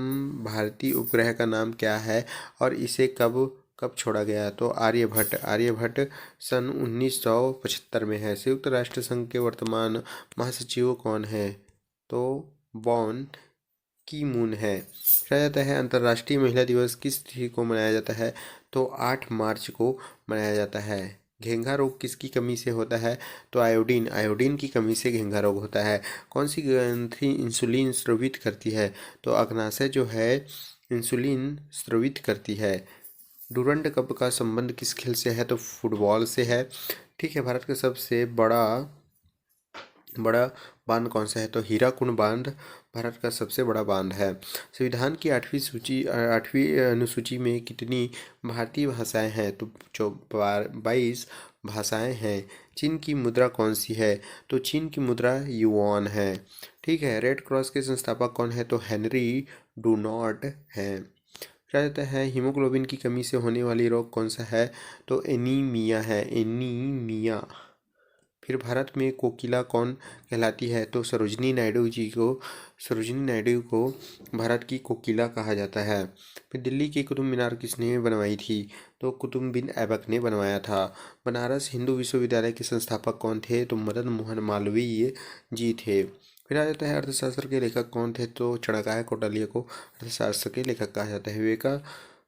A: भारतीय उपग्रह का नाम क्या है और इसे कब कब छोड़ा गया? तो आर्यभट्ट सन 1975 में है। संयुक्त राष्ट्र संघ के वर्तमान महासचिव कौन है? तो बॉन की मून है। फिर आ जाता है अंतर्राष्ट्रीय महिला दिवस किस तिथि को मनाया जाता है? तो 8 मार्च को मनाया जाता है। घेंघा रोग किसकी कमी से होता है? तो आयोडीन की कमी से घेंघा रोग होता है। कौन सी ग्रंथि इंसुलिन स्रावित करती है? तो अग्नाशय जो है इंसुलिन स्रावित करती है। डूरंड कप का संबंध किस खेल से है? तो फुटबॉल से है। ठीक है। भारत का सबसे बड़ा बांध कौन सा है? तो हीराकुंड बांध भारत का सबसे बड़ा बांध है। संविधान की 8वीं अनुसूची में कितनी भारतीय भाषाएं हैं? तो 22 भाषाएं हैं। चीन की मुद्रा कौन सी है? तो चीन की मुद्रा युआन है। ठीक है। रेड क्रॉस के संस्थापक कौन है? तो हेनरी डूनॉट हैं। क्या कहते हैं हीमोग्लोबिन की कमी से होने वाली रोग कौन सा है? तो एनीमिया है। एनीमिया। फिर भारत में कोकिला कौन कहलाती है? तो सरोजिनी नायडू को भारत की कोकिला कहा जाता है। फिर दिल्ली की कुतुब मीनार किसने बनवाई थी? तो कुतुब बिन ऐबक ने बनवाया था। बनारस हिंदू विश्वविद्यालय के संस्थापक कौन थे? तो मदन मोहन मालवीय जी थे। फिर आ जाता है अर्थशास्त्र के लेखक कौन थे? तो चाणक्य कौटिल्य को अर्थशास्त्र के लेखक कहा जाता है।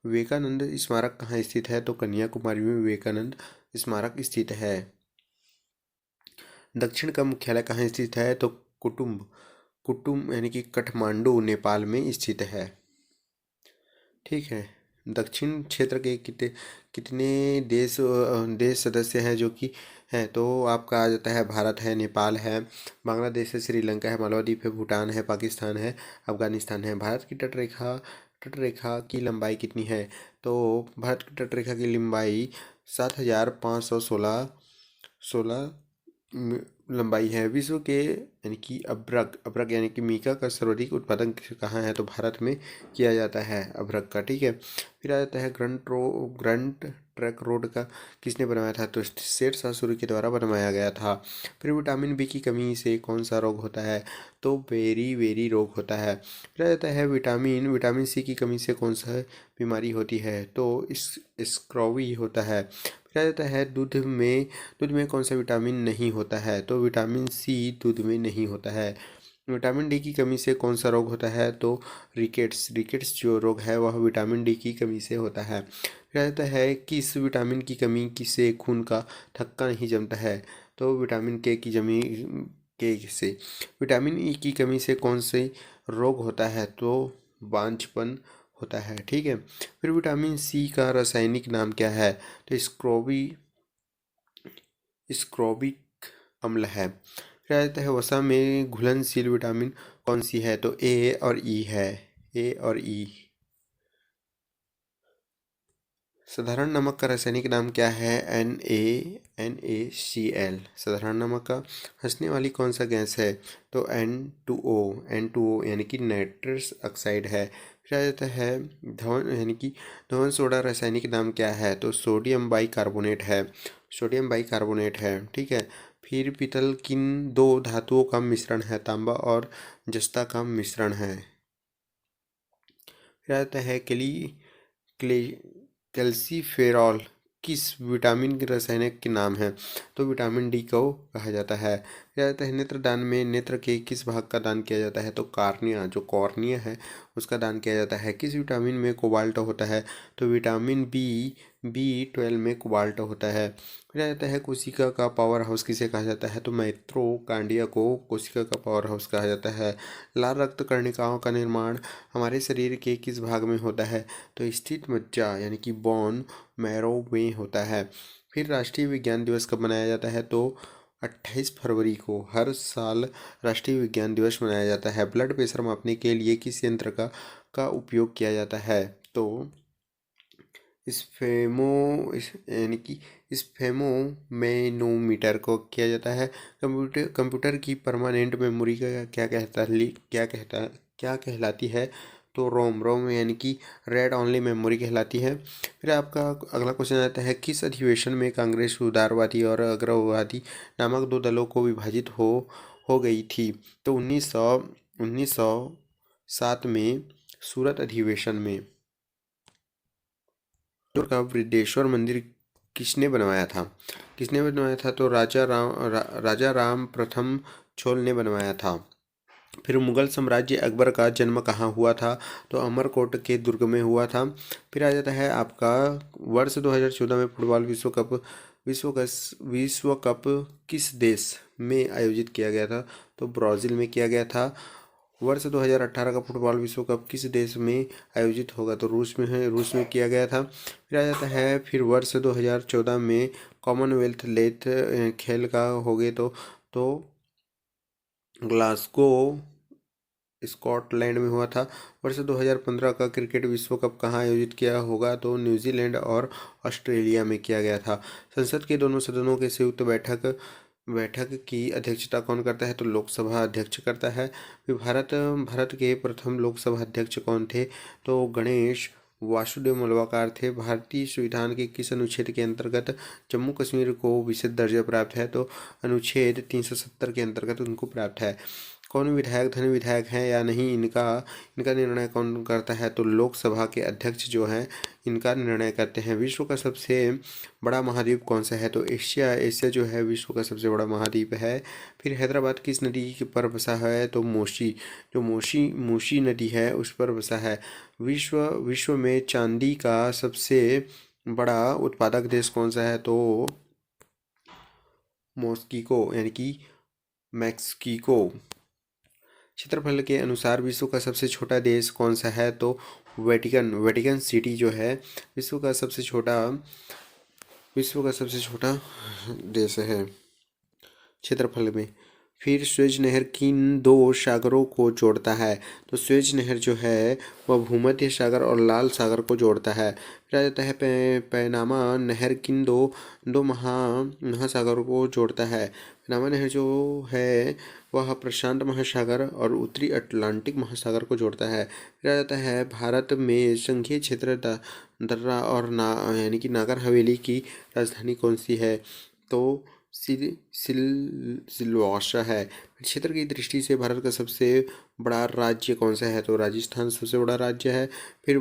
A: विवेकानंद स्मारक कहाँ स्थित है? तो कन्याकुमारी में विवेकानंद स्मारक स्थित है। दक्षिण का मुख्यालय कहाँ स्थित है? तो कुटुम यानी कि काठमांडू नेपाल में स्थित है। ठीक है। दक्षिण क्षेत्र के कितने देश सदस्य हैं जो कि हैं? तो आपका आ जाता है भारत है, नेपाल है, बांग्लादेश है, श्रीलंका है, मालदीव है, भूटान है, पाकिस्तान है, अफगानिस्तान है। भारत की तटरेखा की लंबाई कितनी है? तो भारत की तटरेखा की लंबाई 7516 लंबाई है। विश्व के यानी कि अभ्रक यानी कि मीका का सर्वाधिक उत्पादन कहाँ है? तो भारत में किया जाता है अभ्रक का। ठीक है। फिर आ जाता है ग्रंट ट्रैक रोड का किसने बनवाया था? तो शेरशाह सूरी के द्वारा बनवाया गया था। फिर विटामिन बी की कमी से कौन सा रोग होता है? तो बेरी रोग होता है। फिर आ जाता है विटामिन सी की कमी से कौन सा बीमारी होती है? तो स्क्रॉवी होता है। फिर आ जाता है दूध में कौन सा विटामिन नहीं होता है? तो विटामिन सी दूध में नहीं होता है। विटामिन डी की कमी से कौन सा रोग होता है? तो रिकेट्स जो रोग है वह विटामिन डी की कमी से होता है। फिर आ जाता है किस विटामिन की कमी से खून का थक्का नहीं जमता है? तो विटामिन के से। विटामिन ई की कमी से कौन से रोग होता है? तो बांझपन होता है। ठीक है। फिर विटामिन सी का रासायनिक नाम क्या है? तो स्क्रोबिक अम्ल है। फिर आ जाता है वसा में घुलनशील विटामिन कौन सी है? तो ए और ई है। ए और ई। साधारण नमक का रासायनिक नाम क्या है? NaCl साधारण नमक का। हंसने वाली कौन सा गैस है? तो N2O यानी कि नाइट्रस ऑक्साइड है। फिर आ जाता है धवन यानी कि धवन सोडा रासायनिक नाम क्या है? तो सोडियम बाइकार्बोनेट है। ठीक है। फिर पीतल किन दो धातुओं का मिश्रण है? तांबा और जस्ता का मिश्रण है। फिर आता है कैल्सीफेरॉल किस विटामिन के रासायनिक के नाम है? तो विटामिन डी को कहा जाता है। फिर आता है नेत्रदान में नेत्र के किस भाग का दान किया जाता है? तो कार्निया, जो कॉर्निया है उसका दान किया जाता है। किस विटामिन में कोबाल्ट होता है? तो विटामिन बी 12 में कोबाल्ट होता है। फिर आता है कोशिका का पावर हाउस किसे कहा जाता है? तो माइटोकॉन्ड्रिया को कोशिका का पावर हाउस कहा जाता है। लाल रक्त कर्णिकाओं का निर्माण हमारे शरीर के किस भाग में होता है? तो स्थित मज्जा यानी कि बोन मैरो में होता है। फिर राष्ट्रीय विज्ञान दिवस कब मनाया जाता है? तो 28 फरवरी को हर साल राष्ट्रीय विज्ञान दिवस मनाया जाता है। ब्लड प्रेशर मापने के लिए किस यंत्र का उपयोग किया जाता है? तो यानी कि स्फेमोमेनोमीटर को किया जाता है। कंप्यूटर की परमानेंट मेमोरी का क्या कहलाती है? तो रोम यानी कि रेड ओनली मेमोरी कहलाती है। फिर आपका अगला क्वेश्चन आता है किस अधिवेशन में कांग्रेस उदारवादी और अग्रवादी नामक दो दलों को विभाजित हो गई थी? तो 1907 में सूरत अधिवेशन में। का वृद्धेश्वर मंदिर किसने बनवाया था? तो राजा राम प्रथम छोल ने बनवाया था। फिर मुगल साम्राज्य अकबर का जन्म कहाँ हुआ था? तो अमरकोट के दुर्ग में हुआ था। फिर आ जाता है आपका वर्ष 2014 में फुटबॉल विश्व कप किस देश में आयोजित किया गया था? तो ब्राज़ील में किया गया था। वर्ष 2018 का फुटबॉल विश्व कप किस देश में आयोजित होगा? तो रूस में किया गया था। फिर आ जाता है फिर वर्ष 2014 में कॉमनवेल्थ लेथ खेल का हो गए तो ग्लासगो स्कॉटलैंड में हुआ था। वर्ष 2015 का क्रिकेट विश्व कप कहाँ आयोजित किया होगा? तो न्यूजीलैंड और ऑस्ट्रेलिया में किया गया था। संसद के दोनों सदनों के संयुक्त बैठक की अध्यक्षता कौन करता है? तो लोकसभा अध्यक्ष करता है। फिर भारत के प्रथम लोकसभा अध्यक्ष कौन थे? तो गणेश वासुदेव मलवाकार थे। भारतीय संविधान के किस अनुच्छेद के अंतर्गत जम्मू कश्मीर को विशेष दर्जा प्राप्त है? तो अनुच्छेद 370 के अंतर्गत उनको प्राप्त है। कौन विधायक धन विधायक हैं या नहीं, इनका निर्णय कौन करता है? तो लोकसभा के अध्यक्ष जो हैं इनका निर्णय करते हैं। विश्व का सबसे बड़ा महाद्वीप कौन सा है? तो एशिया जो है विश्व का सबसे बड़ा महाद्वीप है। फिर हैदराबाद किस नदी पर बसा है? तो मूसी नदी है उस पर बसा है। विश्व में चांदी का सबसे बड़ा उत्पादक देश कौन सा है? तो मॉस्को यानी कि मैक्सिको। क्षेत्रफल के अनुसार विश्व का सबसे छोटा देश कौन सा है? तो वेटिकन सिटी जो है विश्व का सबसे छोटा देश है क्षेत्रफल में। फिर स्वेज नहर किन दो सागरों को जोड़ता है? तो स्वेज नहर जो है वह भूमध्य सागर और लाल सागर को जोड़ता है। फिर आ जाता है पैनामा नहर किन दो महासागरों को जोड़ता है? पैनामा नहर जो है वह प्रशांत महासागर और उत्तरी अटलांटिक महासागर को जोड़ता है। फिर आ जाता है भारत में संघीय क्षेत्र दर्रा और यानी कि नागर हवेली की राजधानी कौन सी है? तो सिलवासा है। क्षेत्र की दृष्टि से भारत का सबसे बड़ा राज्य कौन सा है? तो राजस्थान सबसे बड़ा राज्य है। फिर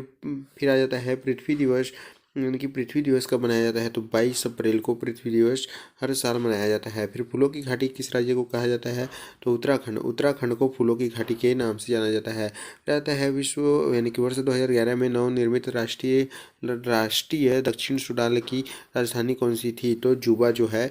A: आ जाता है पृथ्वी दिवस, यानी कि पृथ्वी दिवस कब मनाया जाता है? तो 22 अप्रैल को पृथ्वी दिवस हर साल मनाया जाता है। फिर फूलों की घाटी किस राज्य को कहा जाता है? तो उत्तराखंड को फूलों की घाटी के नाम से जाना जाता है। रहता है विश्व यानी कि वर्ष 2011 में नवनिर्मित राष्ट्रीय दक्षिण सुडान की राजधानी कौन सी थी? तो जुबा जो है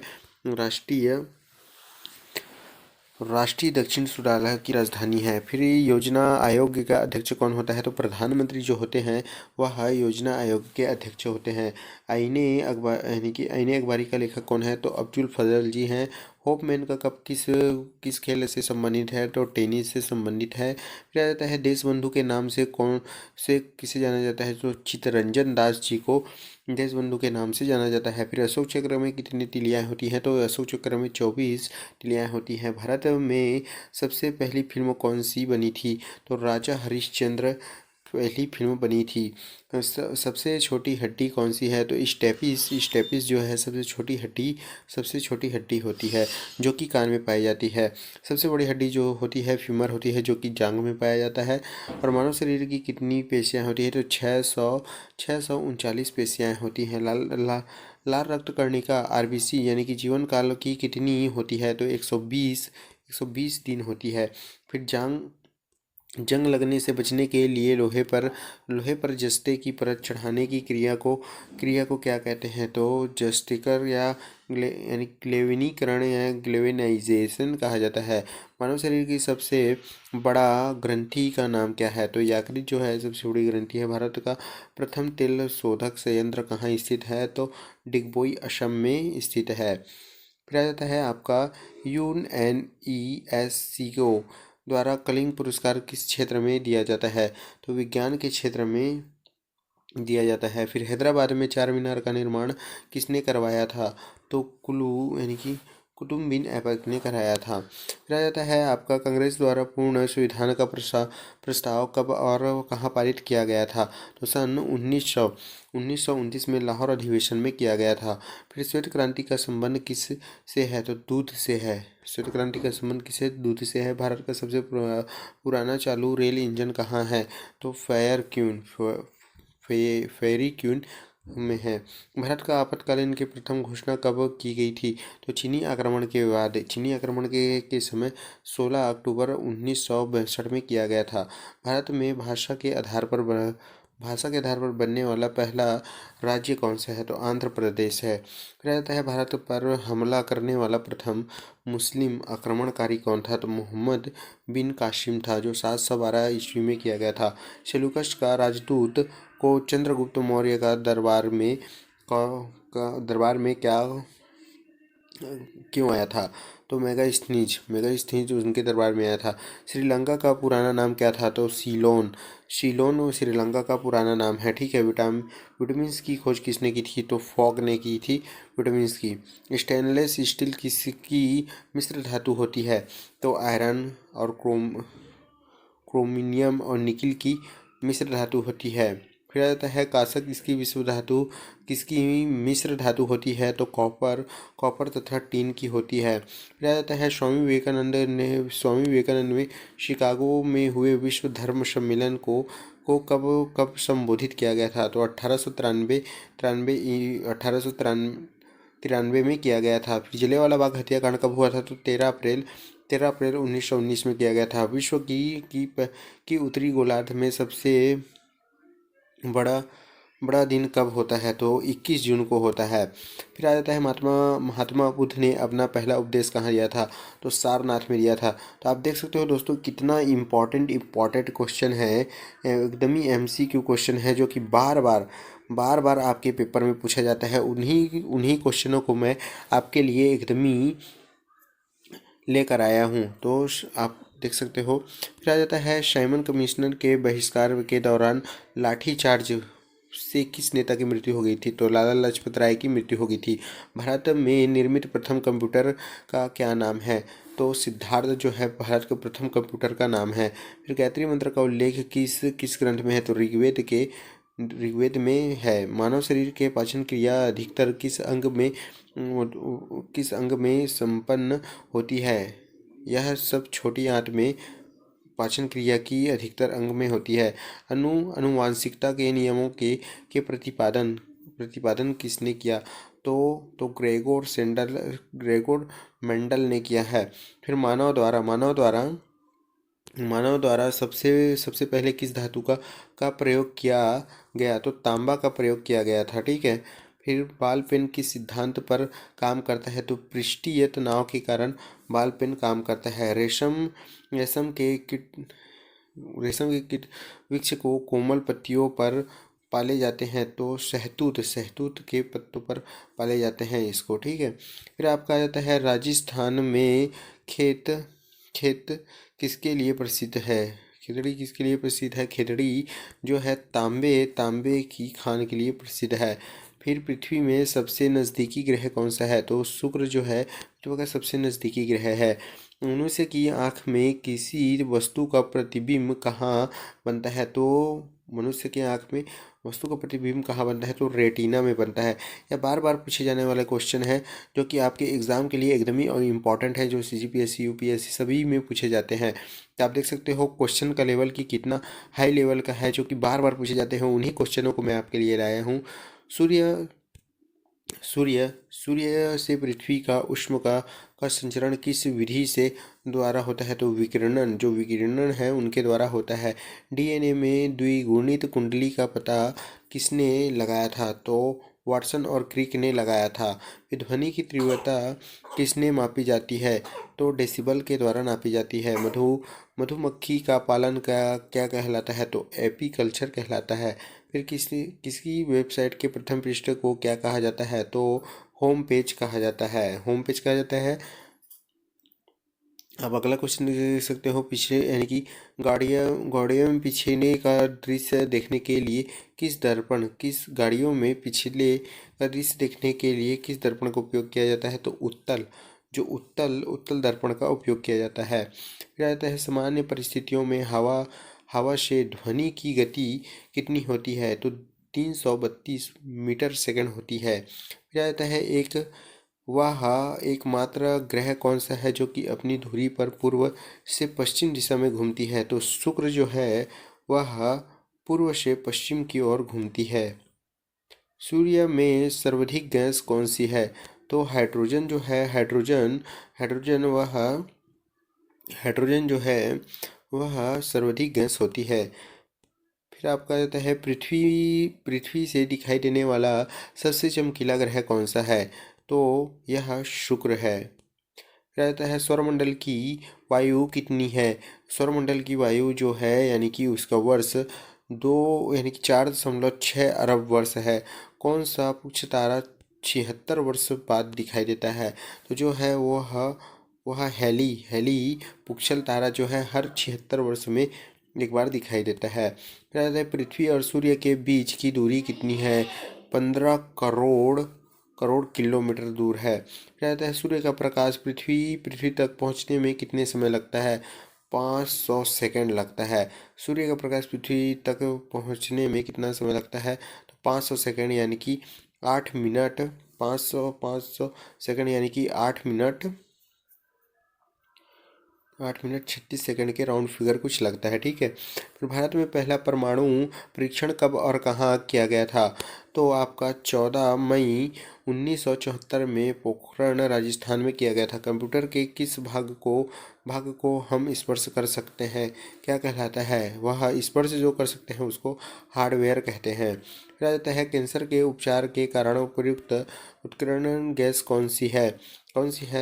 A: राष्ट्रीय दक्षिण सुडान की राजधानी है। फिर योजना आयोग का अध्यक्ष कौन होता है? तो प्रधानमंत्री जो होते हैं वह योजना आयोग के अध्यक्ष होते हैं। आईने अखबारी का लेखक कौन है? तो अब्दुल फजल जी हैं। होपमैन का कप किस खेल से संबंधित है? तो टेनिस से संबंधित है। फिर आ जाता है देश बंधु के नाम से किसे जाना जाता है? तो चित्तरंजन दास जी को देश बंधु के नाम से जाना जाता है। फिर अशोक चक्र में कितनी तिलियाँ होती हैं? तो अशोक चक्र में 24 तिलियाँ होती हैं। भारत में सबसे पहली फिल्म कौन सी बनी थी? तो राजा हरिश्चंद्र पहली फिल्म बनी थी। सबसे छोटी हड्डी कौन सी है? तो स्टेपिस जो है सबसे छोटी हड्डी होती है जो कि कान में पाई जाती है। सबसे बड़ी हड्डी जो होती है फीमर होती है जो कि जांघ में पाया जाता है। और मानव शरीर की कितनी पेशियां होती है? तो 639 पेशियां होती हैं। लाल रक्त कणिका आरबीसी यानी कि जीवन काल की कितनी होती है? तो 120 दिन होती है। फिर जंग लगने से बचने के लिए लोहे पर जस्ते की परत चढ़ाने की क्रिया को क्या कहते हैं? तो जस्टिकर यानी ग्लेविनीकरण या ग्लेवेनाइजेशन कहा जाता है। मानव शरीर की सबसे बड़ा ग्रंथि का नाम क्या है? तो यकृत जो है सबसे बड़ी ग्रंथि है। भारत का प्रथम तेल शोधक संयंत्र कहाँ स्थित है? तो डिगबोई असम में स्थित है। फिर आ जाता है आपका यूएनईएससीओ द्वारा कलिंग पुरस्कार किस क्षेत्र में दिया जाता है? तो विज्ञान के क्षेत्र में दिया जाता है। फिर हैदराबाद में चार मीनार का निर्माण किसने करवाया था? तो कुलू यानी कि कुतुब बिन ऐबक ने कराया था। फिर आ जाता है आपका कांग्रेस द्वारा पूर्ण संविधान का प्रस्ताव कब और कहाँ पारित किया गया था? तो सन 1929 में लाहौर अधिवेशन में किया गया था। फिर श्वेत क्रांति का संबंध किस से है? तो दूध से है। श्वेत क्रांति का संबंध किसे? दूध से है। भारत का सबसे पुराना चालू रेल इंजन कहाँ है? तो फेरी क्यून में है। भारत का आपातकालीन की प्रथम घोषणा कब की गई थी? तो चीनी आक्रमण के बाद। चीनी आक्रमण के समय 16 अक्टूबर 1962 में किया गया था। भारत में भाषा के आधार पर बनने वाला पहला राज्य कौन सा है? तो आंध्र प्रदेश है। फिर आता है भारत पर हमला करने वाला प्रथम मुस्लिम आक्रमणकारी कौन था? तो मोहम्मद बिन कासिम था जो 712 ईस्वी में किया गया था। सेल्यूकस का राजदूत को चंद्रगुप्त मौर्य का दरबार में क्या क्यों आया था? तो मेगास्थनीज उनके दरबार में आया था। श्रीलंका का पुराना नाम क्या था? तो सीलोन श्रीलंका का पुराना नाम है। ठीक है। विटामिन की खोज किसने की थी? तो फॉग ने की थी विटामिन की। स्टेनलेस स्टील किसकी मिश्र धातु होती है? तो आयरन और क्रोमियम और निकिल की मिश्र धातु होती है। फिर आ जाता है कांस्य किसकी मिश्र धातु होती है? तो कॉपर तथा टीन की होती है। फिर आ जाता है स्वामी विवेकानंद में शिकागो में हुए विश्व धर्म सम्मेलन को कब संबोधित किया गया था? तो 1893 में किया गया था। फिर जलियांवाला बाग हत्याकांड कब हुआ था? तो 13 अप्रैल 1919 में किया गया था। विश्व की उत्तरी गोलार्ध में सबसे बड़ा दिन कब होता है? तो 21 जून को होता है। फिर आ जाता है महात्मा बुद्ध ने अपना पहला उपदेश कहाँ दिया था? तो सारनाथ में दिया था। तो आप देख सकते हो दोस्तों कितना इम्पोर्टेंट क्वेश्चन है। एकदम ही MCQ क्वेश्चन है जो कि बार बार आपके पेपर में पूछा जाता है। उन्हीं क्वेश्चनों को मैं आपके लिए एकदम ही लेकर आया हूँ। तो आप देख सकते हो। फिर आ जाता है साइमन कमीशन के बहिष्कार के दौरान लाठीचार्ज से किस नेता की मृत्यु हो गई थी? तो लाला लाजपत राय की मृत्यु हो गई थी। भारत में निर्मित प्रथम कंप्यूटर का क्या नाम है? तो सिद्धार्थ जो है भारत के प्रथम कंप्यूटर का नाम है। फिर गायत्री मंत्र का उल्लेख किस ग्रंथ में है? तो ऋग्वेद में है। मानव शरीर के पाचन क्रिया अधिकतर किस अंग में संपन्न होती है? यह सब छोटी आंत में पाचन क्रिया की अधिकतर अंग में होती है। आनुवांशिकता के नियमों के प्रतिपादन किसने किया? तो ग्रेगोर मेंडल ने किया है। फिर मानव द्वारा सबसे पहले किस धातु का प्रयोग किया गया? तो तांबा का प्रयोग किया गया था। ठीक है। फिर बॉल पेन किस सिद्धांत पर काम करता है? तो पृष्ठीय तनाव के कारण बॉल पेन काम करता है। रेशम के कीट वृक्ष को कोमल पत्तियों पर पाले जाते हैं। तो शहतूत के पत्तों पर पाले जाते हैं इसको। ठीक है। फिर आपका आ जाता है राजस्थान में खेत किसके लिए प्रसिद्ध है? खेतड़ी किसके लिए प्रसिद्ध है? खेतड़ी जो है तांबे की खान के लिए प्रसिद्ध है। फिर पृथ्वी में सबसे नज़दीकी ग्रह कौन सा है? तो शुक्र जो है पृथ्वी का सबसे नज़दीकी ग्रह है। मनुष्य की आँख में किसी वस्तु का प्रतिबिंब कहाँ बनता है? तो मनुष्य की आँख में वस्तु का प्रतिबिंब कहाँ बनता है, तो रेटिना में बनता है। यह बार बार पूछे जाने वाला क्वेश्चन है जो कि आपके एग्ज़ाम के लिए एकदम ही इम्पॉर्टेंट है, जो CGPSC UPSC सभी में पूछे जाते हैं। तो आप देख सकते हो क्वेश्चन का लेवल की कितना हाई लेवल का है, जो कि बार बार पूछे जाते हैं। उन्हीं क्वेश्चनों को मैं आपके लिए लाया हूँ। सूर्य सूर्य सूर्य से पृथ्वी का उष्म का संचरण किस विधि से द्वारा होता है, तो विकिरणन, जो विकिरणन है उनके द्वारा होता है। DNA में द्विगुणित कुंडली का पता किसने लगाया था, तो वाटसन और क्रिक ने लगाया था। ध्वनि की तीव्रता किसने मापी जाती है, तो डेसिबल के द्वारा नापी जाती है। मधुमक्खी का पालन का क्या कहलाता है, तो एपीकल्चर कहलाता है। फिर किसकी वेबसाइट के प्रथम पृष्ठ को क्या कहा जाता है, तो होम पेज कहा जाता है। होम पेज कहा जाता है। अब अगला क्वेश्चन देख सकते हो, पीछे यानी कि गाड़ियों में पिछले का दृश्य देखने के लिए किस गाड़ियों में पिछले का दृश्य देखने के लिए किस दर्पण का उपयोग किया जाता है, तो उत्तल दर्पण का उपयोग किया जाता है। फिर आता है सामान्य परिस्थितियों में हवा से ध्वनि की गति कितनी होती है, तो 332 मीटर सेकंड होती है। फिर आता है वह एकमात्र ग्रह कौन सा है जो कि अपनी धुरी पर पूर्व से पश्चिम दिशा में घूमती है, तो शुक्र जो है वह पूर्व से पश्चिम की ओर घूमती है। सूर्य में सर्वाधिक गैस कौन सी है, तो हाइड्रोजन जो है हाइड्रोजन जो है वह सर्वाधिक गैस होती है। फिर आपका आता है पृथ्वी से दिखाई देने वाला सबसे चमकीला ग्रह कौन सा है, तो यह शुक्र है। फिर आता है सौरमंडल की वायु कितनी है। सौरमंडल की वायु जो है यानी कि उसका वर्ष 4.6 अरब वर्ष है। कौन सा पुच्छ तारा 76 वर्ष बाद दिखाई देता है, तो जो है वह हेली पुच्छल तारा जो है हर 76 वर्ष में एक बार दिखाई देता है। फिर आता है पृथ्वी और सूर्य के बीच की दूरी कितनी है, 15 करोड़ किलोमीटर दूर है। फिर आता है सूर्य का प्रकाश पृथ्वी तक पहुंचने में कितने समय लगता है, 500 सेकंड लगता है। सूर्य का प्रकाश पृथ्वी तक पहुंचने में कितना समय लगता है, तो 500 सेकंड यानी कि 8 मिनट। 500 सेकंड यानी कि 8 मिनट 36 सेकंड के राउंड फिगर कुछ लगता है। ठीक है। फिर भारत में पहला परमाणु परीक्षण कब और कहाँ किया गया था, तो आपका 14 मई 1974 में पोखरण राजस्थान में किया गया था। कंप्यूटर के किस भाग को हम स्पर्श कर सकते हैं, क्या कहलाता है, वह स्पर्श जो कर सकते हैं उसको हार्डवेयर कहते हैं। फिर आता है कैंसर के उपचार के कारण उपयुक्त उत्कीर्ण गैस कौन सी है,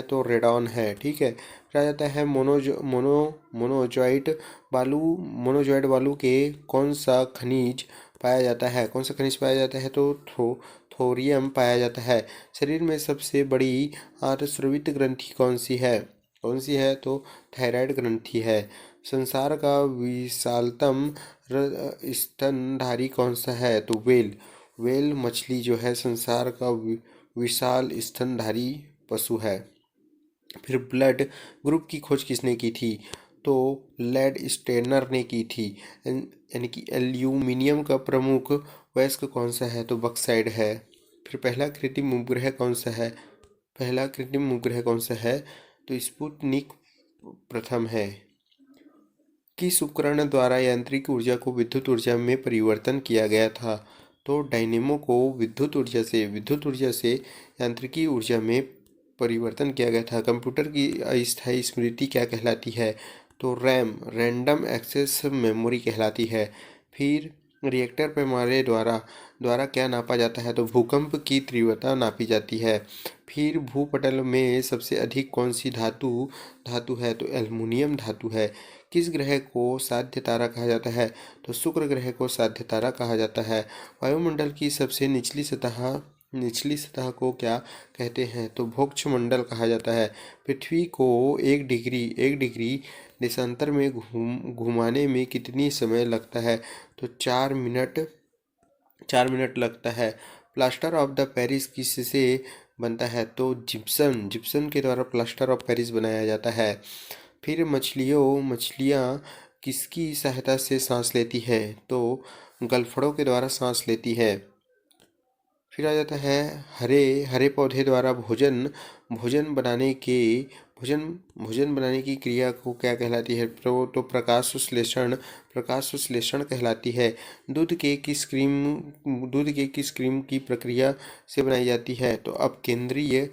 A: तो रेडॉन है। ठीक है। फिर आ जाता है मोनोजॉइड बालू के कौन सा खनिज पाया जाता है, तो थोरियम पाया जाता है। शरीर में सबसे बड़ी आंतस्रावित ग्रंथि कौन सी है, तो थायराइड ग्रंथि है। संसार का विशालतम स्तनधारी कौन सा है, तो वेल मछली जो है संसार का विशाल स्तनधारी पशु है। फिर ब्लड ग्रुप की खोज किसने की थी, तो लेड स्टेनर ने की थी। यानी कि एल्यूमिनियम का प्रमुख वयस्क कौन सा है, तो बक्साइड है। फिर पहला कृत्रिम उपग्रह कौन सा है, तो स्पुतनिक प्रथम है। किस उपकरण द्वारा यांत्रिक ऊर्जा को विद्युत ऊर्जा में परिवर्तन किया गया था, तो डायनेमो को विद्युत ऊर्जा से यांत्रिकी ऊर्जा में परिवर्तन किया गया था। कंप्यूटर की अस्थायी स्मृति क्या कहलाती है, तो रैंडम एक्सेस मेमोरी कहलाती है। फिर रिएक्टर पैमाने द्वारा क्या नापा जाता है, तो भूकंप की तीव्रता नापी जाती है। फिर भूपटल में सबसे अधिक कौन सी धातु है, तो एल्युमिनियम धातु है। किस ग्रह को साध्य तारा कहा जाता है, तो शुक्र ग्रह को साध्य तारा कहा जाता है। वायुमंडल की सबसे निचली सतह को क्या कहते हैं, तो भोक्ष मंडल कहा जाता है। पृथ्वी को 1 डिग्री देशांतर में घुमाने में कितनी समय लगता है, तो 4 मिनट लगता है। प्लास्टर ऑफ द पेरिस किससे बनता है, तो जिप्सम के द्वारा प्लास्टर ऑफ पेरिस बनाया जाता है। फिर मछलियाँ किसकी सहायता से सांस लेती है, तो गलफड़ों के द्वारा सांस लेती है। फिर आ जाता है हरे हरे पौधे द्वारा भोजन भोजन बनाने के भोजन भोजन बनाने की क्रिया को क्या कहलाती है? तो प्रकाश संश्लेषण कहलाती है। दूध के किस क्रीम की प्रक्रिया से बनाई जाती है? तो अपकेंद्रीय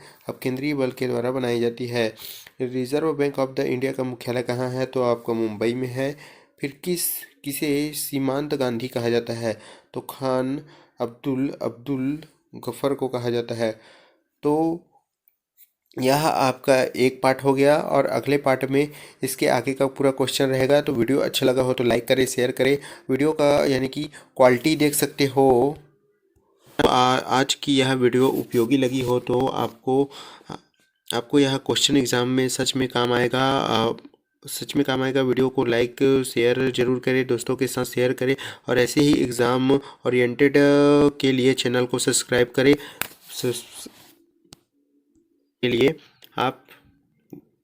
A: बल के द्वारा बनाई जाती है। Reserve bank of the India का मुख्यालय कहाँ है? तो आपका मुंबई में है। फिर किसे सीमांत गांधी कहा जाता है? तो खान अब्दुल गफर को कहा जाता है। तो यह आपका एक पार्ट हो गया और अगले पार्ट में इसके आगे का पूरा क्वेश्चन रहेगा। तो वीडियो अच्छा लगा हो तो लाइक करें, शेयर करें। वीडियो का यानी कि क्वालिटी देख सकते हो। आज की यह वीडियो उपयोगी लगी हो तो आपको यह क्वेश्चन एग्जाम में सच में काम आएगा। वीडियो को लाइक शेयर जरूर करें, दोस्तों के साथ शेयर करें और ऐसे ही एग्ज़ाम ओरिएंटेड के लिए चैनल को सब्सक्राइब करें। के लिए आप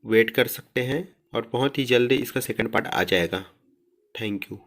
A: वेट कर सकते हैं और बहुत ही जल्दी इसका सेकंड पार्ट आ जाएगा। Thank you.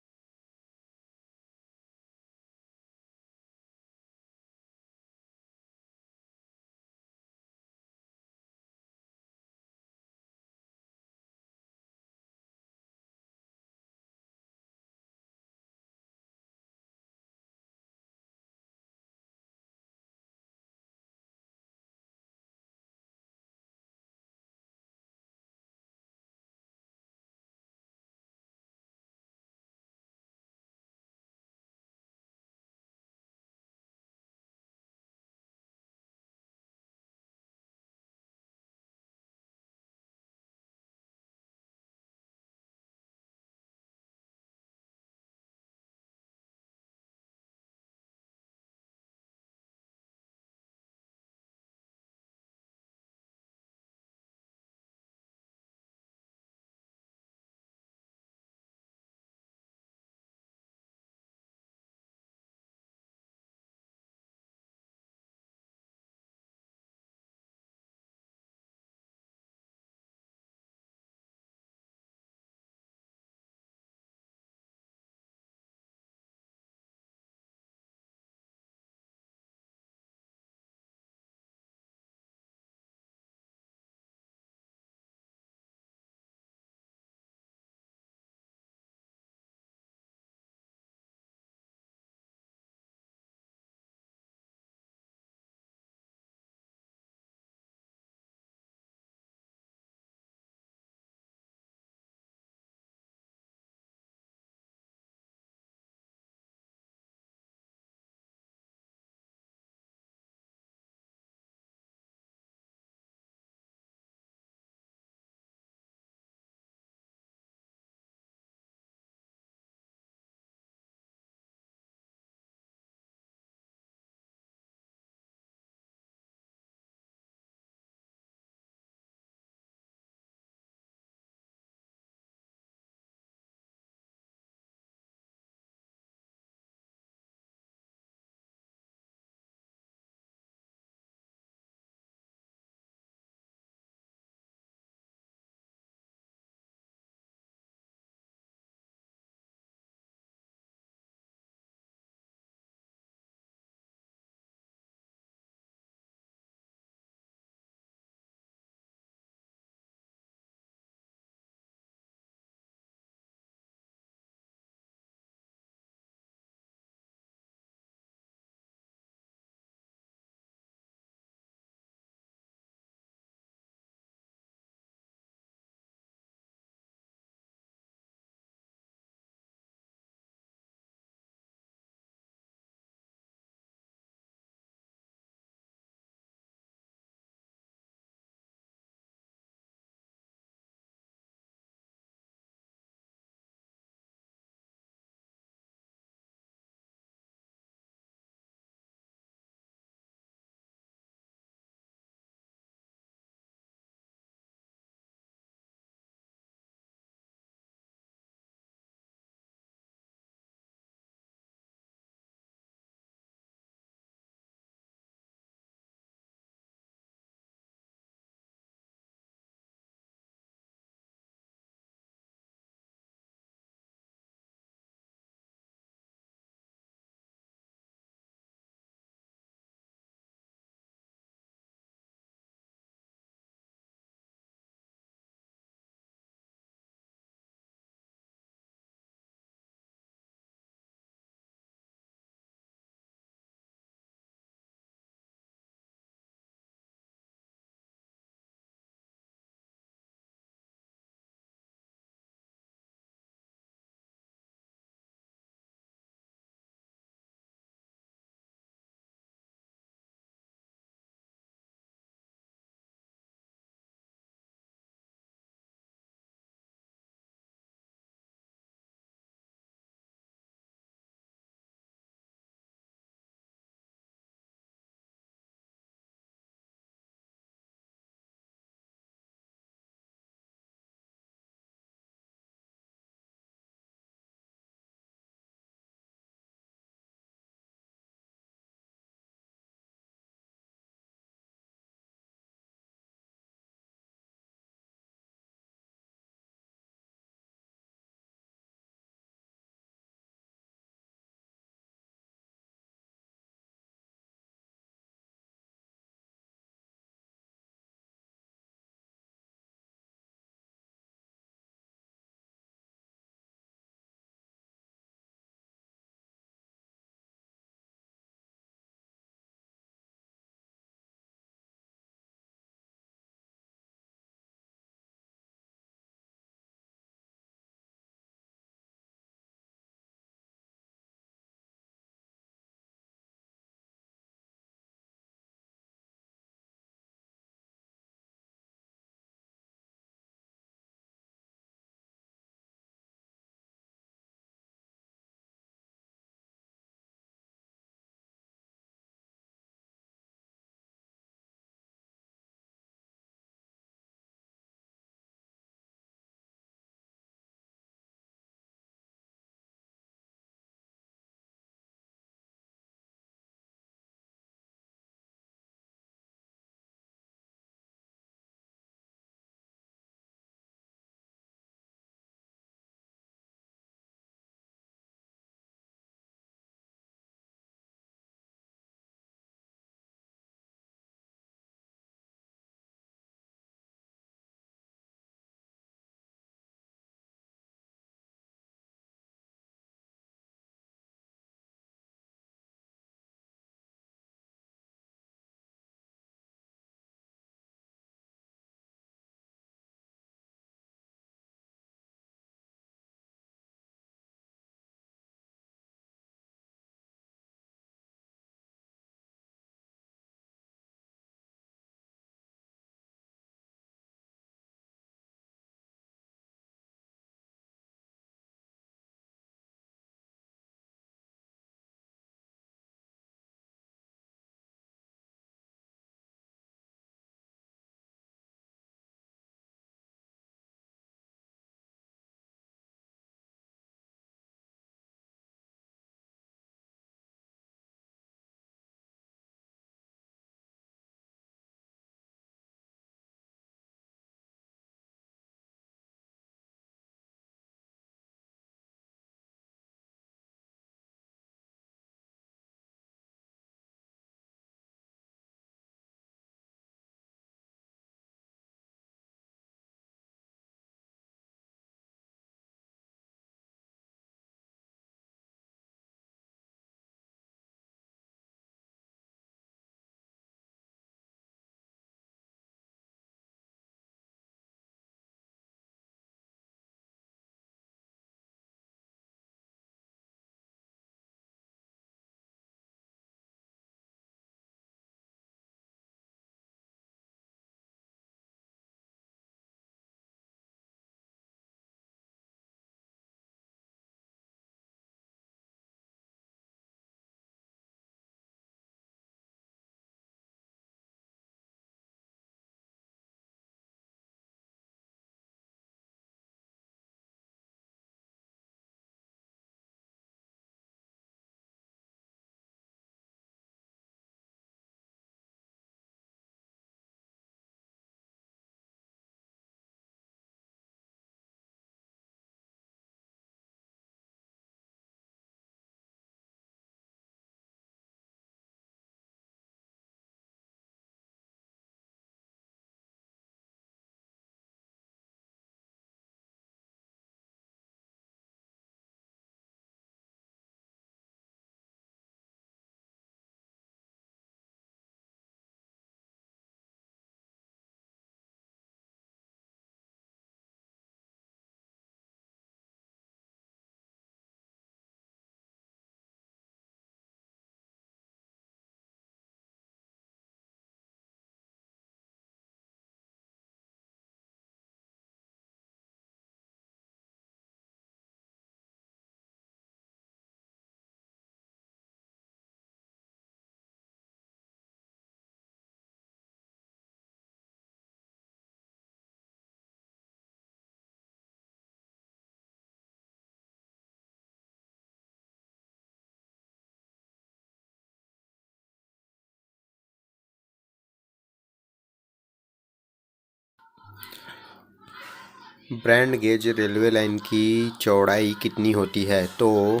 A: Broad gauge railway line की चौड़ाई कितनी होती है? तो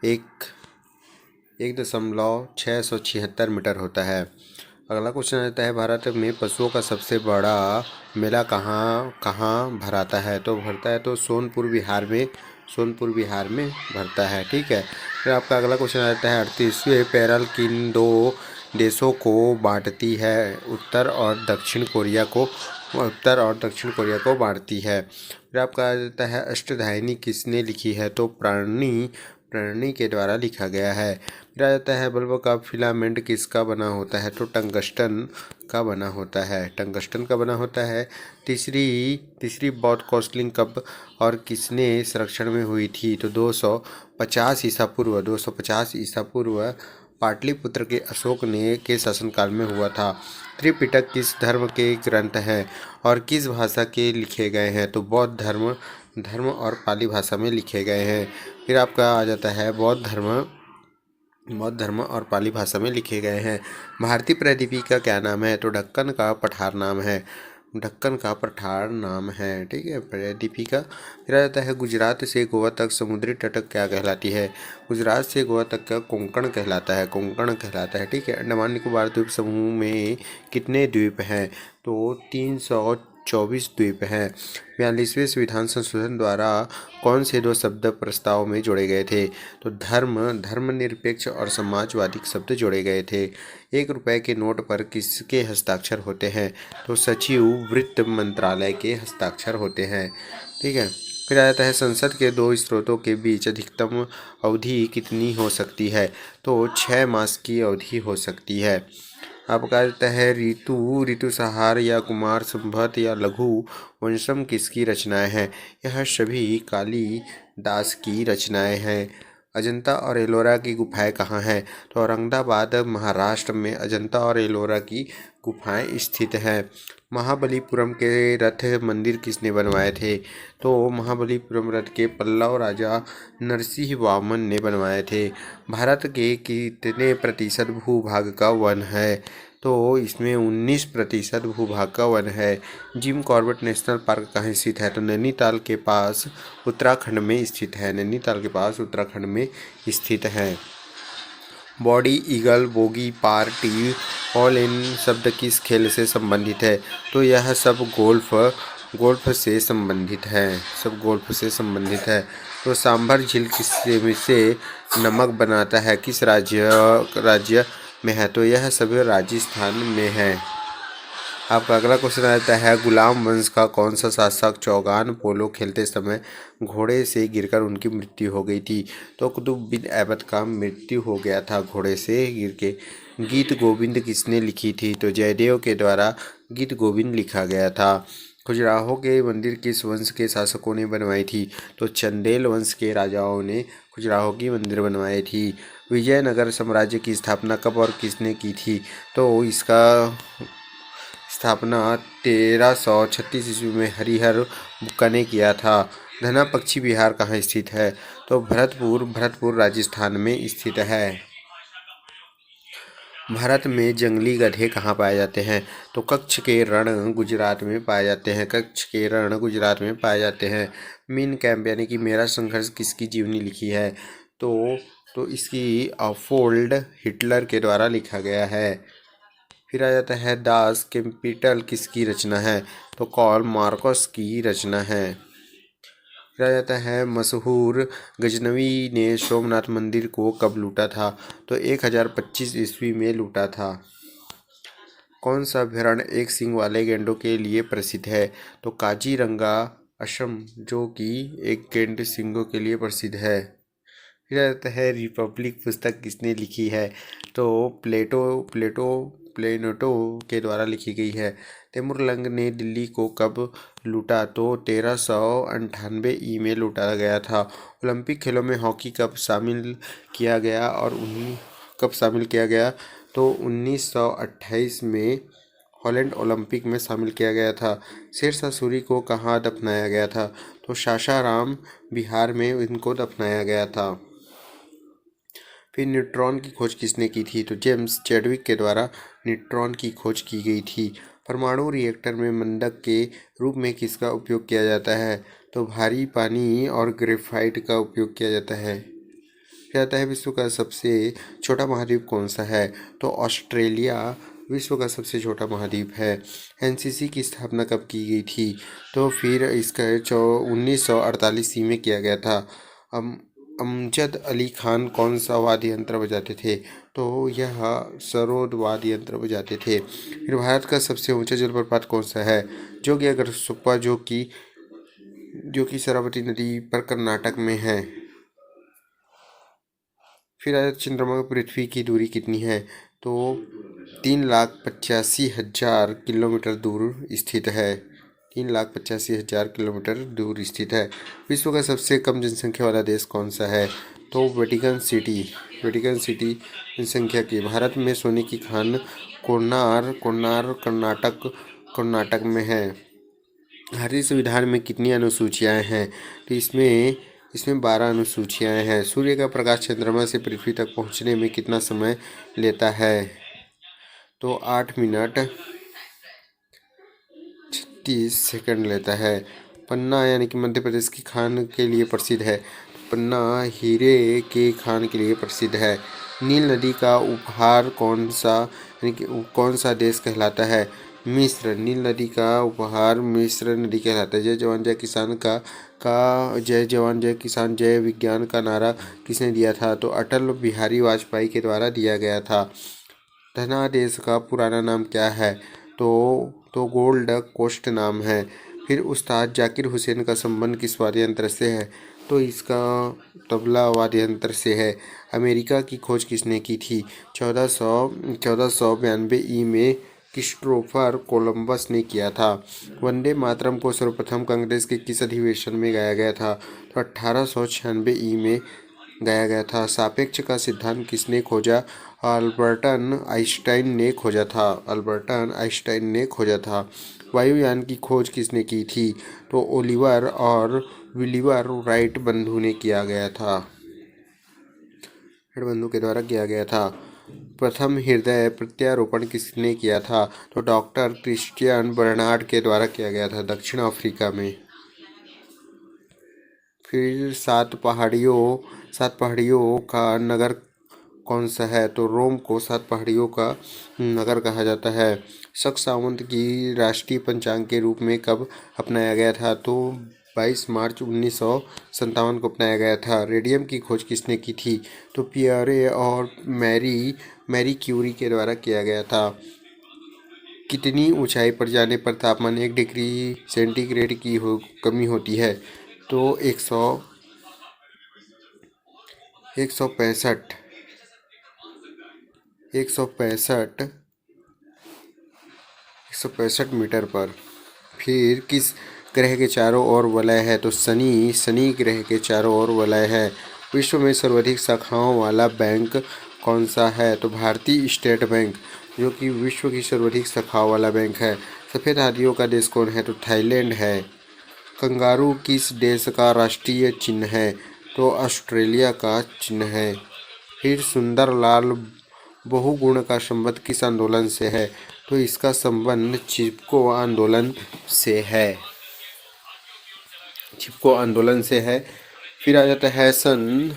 A: 1.676 मीटर होता है। अगला क्वेश्चन आता है, भारत में पशुओं का सबसे बड़ा मेला कहाँ कहाँ भराता है? तो भरता है तो सोनपुर बिहार में भरता है। ठीक है। फिर आपका अगला क्वेश्चन आता है, 38वें पैरल किन दो देशों को बांटती है? उत्तर और दक्षिण कोरिया को बांटती है। फिर आपका आता है, अष्टधायनी किसने लिखी है? तो प्राणी के द्वारा लिखा गया है। फिर आ जाता है, बल्ब का फिलामेंट किसका बना होता है? तो टंगस्टन का बना होता है। तीसरी बौद्ध काउंसिल कब और किसने संरक्षण में हुई थी? तो 250 ईसा पूर्व पाटलिपुत्र के अशोक के शासनकाल में हुआ था। त्रिपिटक किस धर्म के ग्रंथ हैं और किस भाषा के लिखे गए हैं? तो बौद्ध धर्म और पाली भाषा में लिखे गए हैं। फिर आपका आ जाता है, बौद्ध धर्म और पाली भाषा में लिखे गए हैं। भारतीय प्रदीपी का क्या नाम है? तो ढक्कन का पठार नाम है। ठीक है, प्रदीपी का। फिर आ जाता है, गुजरात से गोवा तक समुद्री तट क्या कहलाती है? गुजरात से गोवा तक का कोंकण कहलाता है। ठीक है। अंडमान निकोबार द्वीप समूह में कितने द्वीप हैं? तो 324 द्वीप हैं। 42वें संविधान संशोधन द्वारा कौन से 2 शब्द प्रस्ताव में जोड़े गए थे? तो धर्मनिरपेक्ष और समाजवादी शब्द जोड़े गए थे। 1 रुपए के नोट पर किसके हस्ताक्षर होते हैं? तो सचिव वित्त मंत्रालय के हस्ताक्षर होते हैं। ठीक है। फिर आ जाता है, संसद के 2 स्रोतों के बीच अधिकतम अवधि कितनी हो सकती है? तो 6 मास की अवधि हो सकती है। आपका आता है, ऋतुसंहार या कुमार संभव या लघु वंशम किसकी रचनाएं हैं? यह सभी कालिदास की रचनाएं हैं। अजंता और एलोरा की गुफाएं कहाँ हैं? तो औरंगाबाद महाराष्ट्र में अजंता और एलोरा की गुफाएं स्थित हैं। महाबलीपुरम के रथ मंदिर किसने बनवाए थे? तो महाबलीपुरम रथ के पल्लव राजा नरसिंह वर्मन ने बनवाए थे। भारत के कितने प्रतिशत भूभाग का वन है? तो इसमें 19% भूभाग का वन है। जिम कॉर्बेट नेशनल पार्क कहाँ स्थित है? तो नैनीताल के पास उत्तराखंड में स्थित है। Body, eagle, bogie, party, all in शब्द किस खेल से संबंधित है? तो यह सब गोल्फ से संबंधित है। तो सांभर झील किससे नमक बनाता है? किस राज्य में है? तो यह सभी राजस्थान में है। आपका अगला क्वेश्चन आता है, गुलाम वंश का कौन सा शासक चौगान पोलो खेलते समय घोड़े से गिरकर उनकी मृत्यु हो गई थी? तो कुतुब बिन ऐबक का मृत्यु हो गया था घोड़े से गिर के। गीत गोविंद किसने लिखी थी? तो जयदेव के द्वारा गीत गोविंद लिखा गया था। खजुराहो के मंदिर किस वंश के शासकों ने बनवाई थी? तो चंदेल वंश के राजाओं ने खजुराहो की मंदिर बनवाई थी। विजयनगर साम्राज्य की स्थापना कब और किसने की थी? तो इसका स्थापना 1336 ईस्वी में हरिहर बुक्का ने किया था। धना पक्षी विहार कहाँ स्थित है? तो भरतपुर राजस्थान में स्थित है। भारत में जंगली गधे कहाँ पाए जाते हैं? तो कच्छ के रण गुजरात में पाए जाते हैं। मीन कैंप यानी कि मेरा संघर्ष किसकी जीवनी लिखी है? तो इसकी अफोल्ड हिटलर के द्वारा लिखा गया है। फिर आ जाता है, दास कैपिटल किसकी रचना है? तो कार्ल मार्क्स की रचना है। फिर आ जाता है, मशहूर गजनवी ने सोमनाथ मंदिर को कब लूटा था? तो 1025 ईस्वी में लूटा था। कौन सा अभयारण्य एक सींग वाले गैंडों के लिए प्रसिद्ध है? तो काजीरंगा असम, जो कि एक गैंडे सींगों के लिए प्रसिद्ध है। फिर आ जाता है, रिपब्लिक पुस्तक किसने लिखी है? तो प्लेटो के द्वारा लिखी गई है। तैमूरलंग ने दिल्ली को कब लूटा? तो 1398 में लूटा गया था। ओलंपिक खेलों में हॉकी कब शामिल किया गया? तो 1928 में हॉलैंड ओलंपिक में शामिल किया गया था। शेरशाह सूरी को कहाँ दफनाया गया था? तो सासाराम बिहार में इनको दफनाया गया था। फिर न्यूट्रॉन की खोज किसने की थी? तो जेम्स चैडविक के द्वारा न्यूट्रॉन की खोज की गई थी। परमाणु रिएक्टर में मंडक के रूप में किसका उपयोग किया जाता है? तो भारी पानी और ग्रेफाइट का उपयोग किया जाता है। कहता है विश्व का सबसे छोटा महाद्वीप कौन सा है? तो ऑस्ट्रेलिया विश्व का सबसे छोटा महाद्वीप है। एनसीसी की स्थापना कब की गई थी? तो फिर इसका 1948 में किया गया था। अमजद अली खान कौन सा वाद्य यंत्र बजाते थे? तो यह सरोद वाद्य यंत्र बजाते थे। फिर भारत का सबसे ऊंचा जलप्रपात कौन सा है? जोगी अगरसुप्पा, जो कि शरावती नदी पर कर्नाटक में है। फिर आया चंद्रमा पर पृथ्वी की दूरी कितनी है? तो 3,85,000 किलोमीटर दूर स्थित है। 3,85,000 किलोमीटर दूर स्थित है। विश्व का सबसे कम जनसंख्या वाला देश कौन सा है? तो वेटिकन सिटी जनसंख्या की। भारत में सोने की खान कोणार्क कर्नाटक में है। भारतीय संविधान में कितनी अनुसूचियां हैं? तो इसमें 12 अनुसूचियां हैं। सूर्य का प्रकाश चंद्रमा से पृथ्वी तक पहुंचने में कितना समय लेता है? तो 8 मिनट 36 सेकंड लेता है। पन्ना यानी कि मध्य प्रदेश की खान के लिए प्रसिद्ध है। पन्ना हीरे के खान के लिए प्रसिद्ध है। नील नदी का उपहार कौन सा देश कहलाता है? मिस्र। नील नदी का उपहार मिस्र नदी कहलाता है। जय जवान जय किसान का जय जवान जय किसान जय विज्ञान का नारा किसने दिया था? तो अटल बिहारी वाजपेयी के द्वारा दिया गया था। धनादेश का पुराना नाम क्या है? तो गोल्ड कोस्ट नाम है। फिर उस्ताद जाकिर हुसैन का संबंध किस वाद्य यंत्र से है? तो इसका तबला वाद्य यंत्र से है। अमेरिका की खोज किसने की थी? 1492 में क्रिस्टोफर कोलंबस ने किया था। वंदे मातरम को सर्वप्रथम कांग्रेस के किस अधिवेशन में गाया गया था? तो 1896 में गाया गया था। सापेक्ष का सिद्धांत किसने खोजा? अल्बर्ट आइंस्टाइन ने खोजा था। वायुयान की खोज किसने की थी? तो ओलिवर और विलियर राइट बंधु ने किया गया था। बंधु के द्वारा किया गया था। प्रथम हृदय प्रत्यारोपण किसने किया था? तो डॉक्टर क्रिस्टियन बर्नार्ड के द्वारा किया गया था, दक्षिण अफ्रीका में। फिर सात पहाड़ियों का नगर कौन सा है? तो रोम को 7 पहाड़ियों का नगर कहा जाता है। शक सावंत की राष्ट्रीय पंचांग के रूप में कब अपनाया गया था? तो 22 मार्च 1957 को अपनाया गया था। रेडियम की खोज किसने की थी? तो पियरे और मैरी क्यूरी के द्वारा किया गया था। कितनी ऊंचाई पर जाने पर तापमान 1 डिग्री सेंटीग्रेड की कमी होती है? तो 165 मीटर पर। फिर किस ग्रह के चारों ओर वलय है? तो शनि ग्रह के चारों ओर वलय है। विश्व में सर्वाधिक शाखाओं वाला बैंक कौन सा है? तो भारतीय स्टेट बैंक, जो कि विश्व की सर्वाधिक शाखाओं वाला बैंक है। सफ़ेद हाथियों का देश कौन है? तो थाईलैंड है। कंगारू किस देश का राष्ट्रीय चिन्ह है? तो ऑस्ट्रेलिया का चिन्ह है। फिर सुंदरलाल बहुगुण का संबंध किस आंदोलन से है? तो इसका संबंध चिपको आंदोलन से है। फिर आ जाता है सन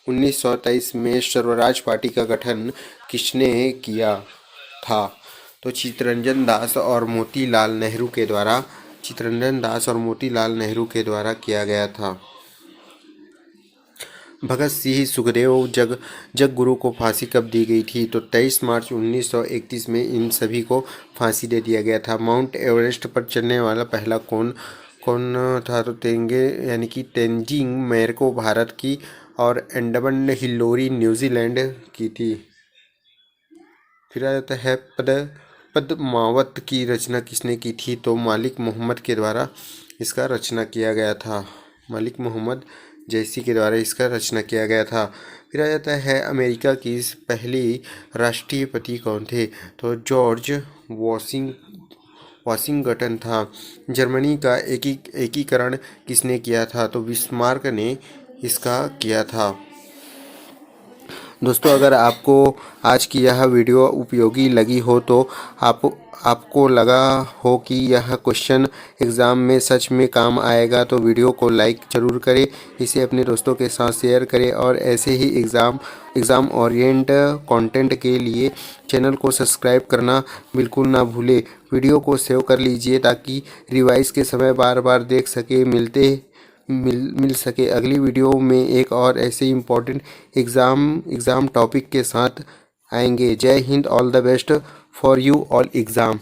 A: 1923 में स्वराज पार्टी का गठन किसने किया था? तो चित्तरंजन दास और मोतीलाल नेहरू के द्वारा किया गया था। भगत सिंह सुखदेव जगगुरु को फांसी कब दी गई थी? तो 23 मार्च 1931 में इन सभी को फांसी दे दिया गया था। माउंट एवरेस्ट पर चढ़ने वाला पहला कौन था? तो तेंजिंग मेरको भारत की और एंडमान हिल्लोरी न्यूजीलैंड की थी। फिर आ जाता है पद्मावत की रचना किसने की थी? तो मालिक मोहम्मद के द्वारा इसका रचना किया गया था। मालिक मोहम्मद जैसी के द्वारा इसका रचना किया गया था। फिर आ जाता है अमेरिका की पहली राष्ट्रपति कौन थे? तो जॉर्ज वॉशिंगटन था। जर्मनी का एकीकरण किसने किया था? तो बिस्मार्क ने इसका किया था। दोस्तों अगर आपको आज की यह वीडियो उपयोगी लगी हो तो आपको लगा हो कि यह क्वेश्चन एग्ज़ाम में सच में काम आएगा तो वीडियो को लाइक ज़रूर करें, इसे अपने दोस्तों के साथ शेयर करें और ऐसे ही एग्ज़ाम ओरिएंट कंटेंट के लिए चैनल को सब्सक्राइब करना बिल्कुल ना भूलें। वीडियो को सेव कर लीजिए ताकि रिवाइज के समय बार बार देख सके मिल सके। अगली वीडियो में एक और ऐसे इम्पोर्टेंट एग्ज़ाम टॉपिक के साथ आएंगे। जय Hind, all the best for you all exam.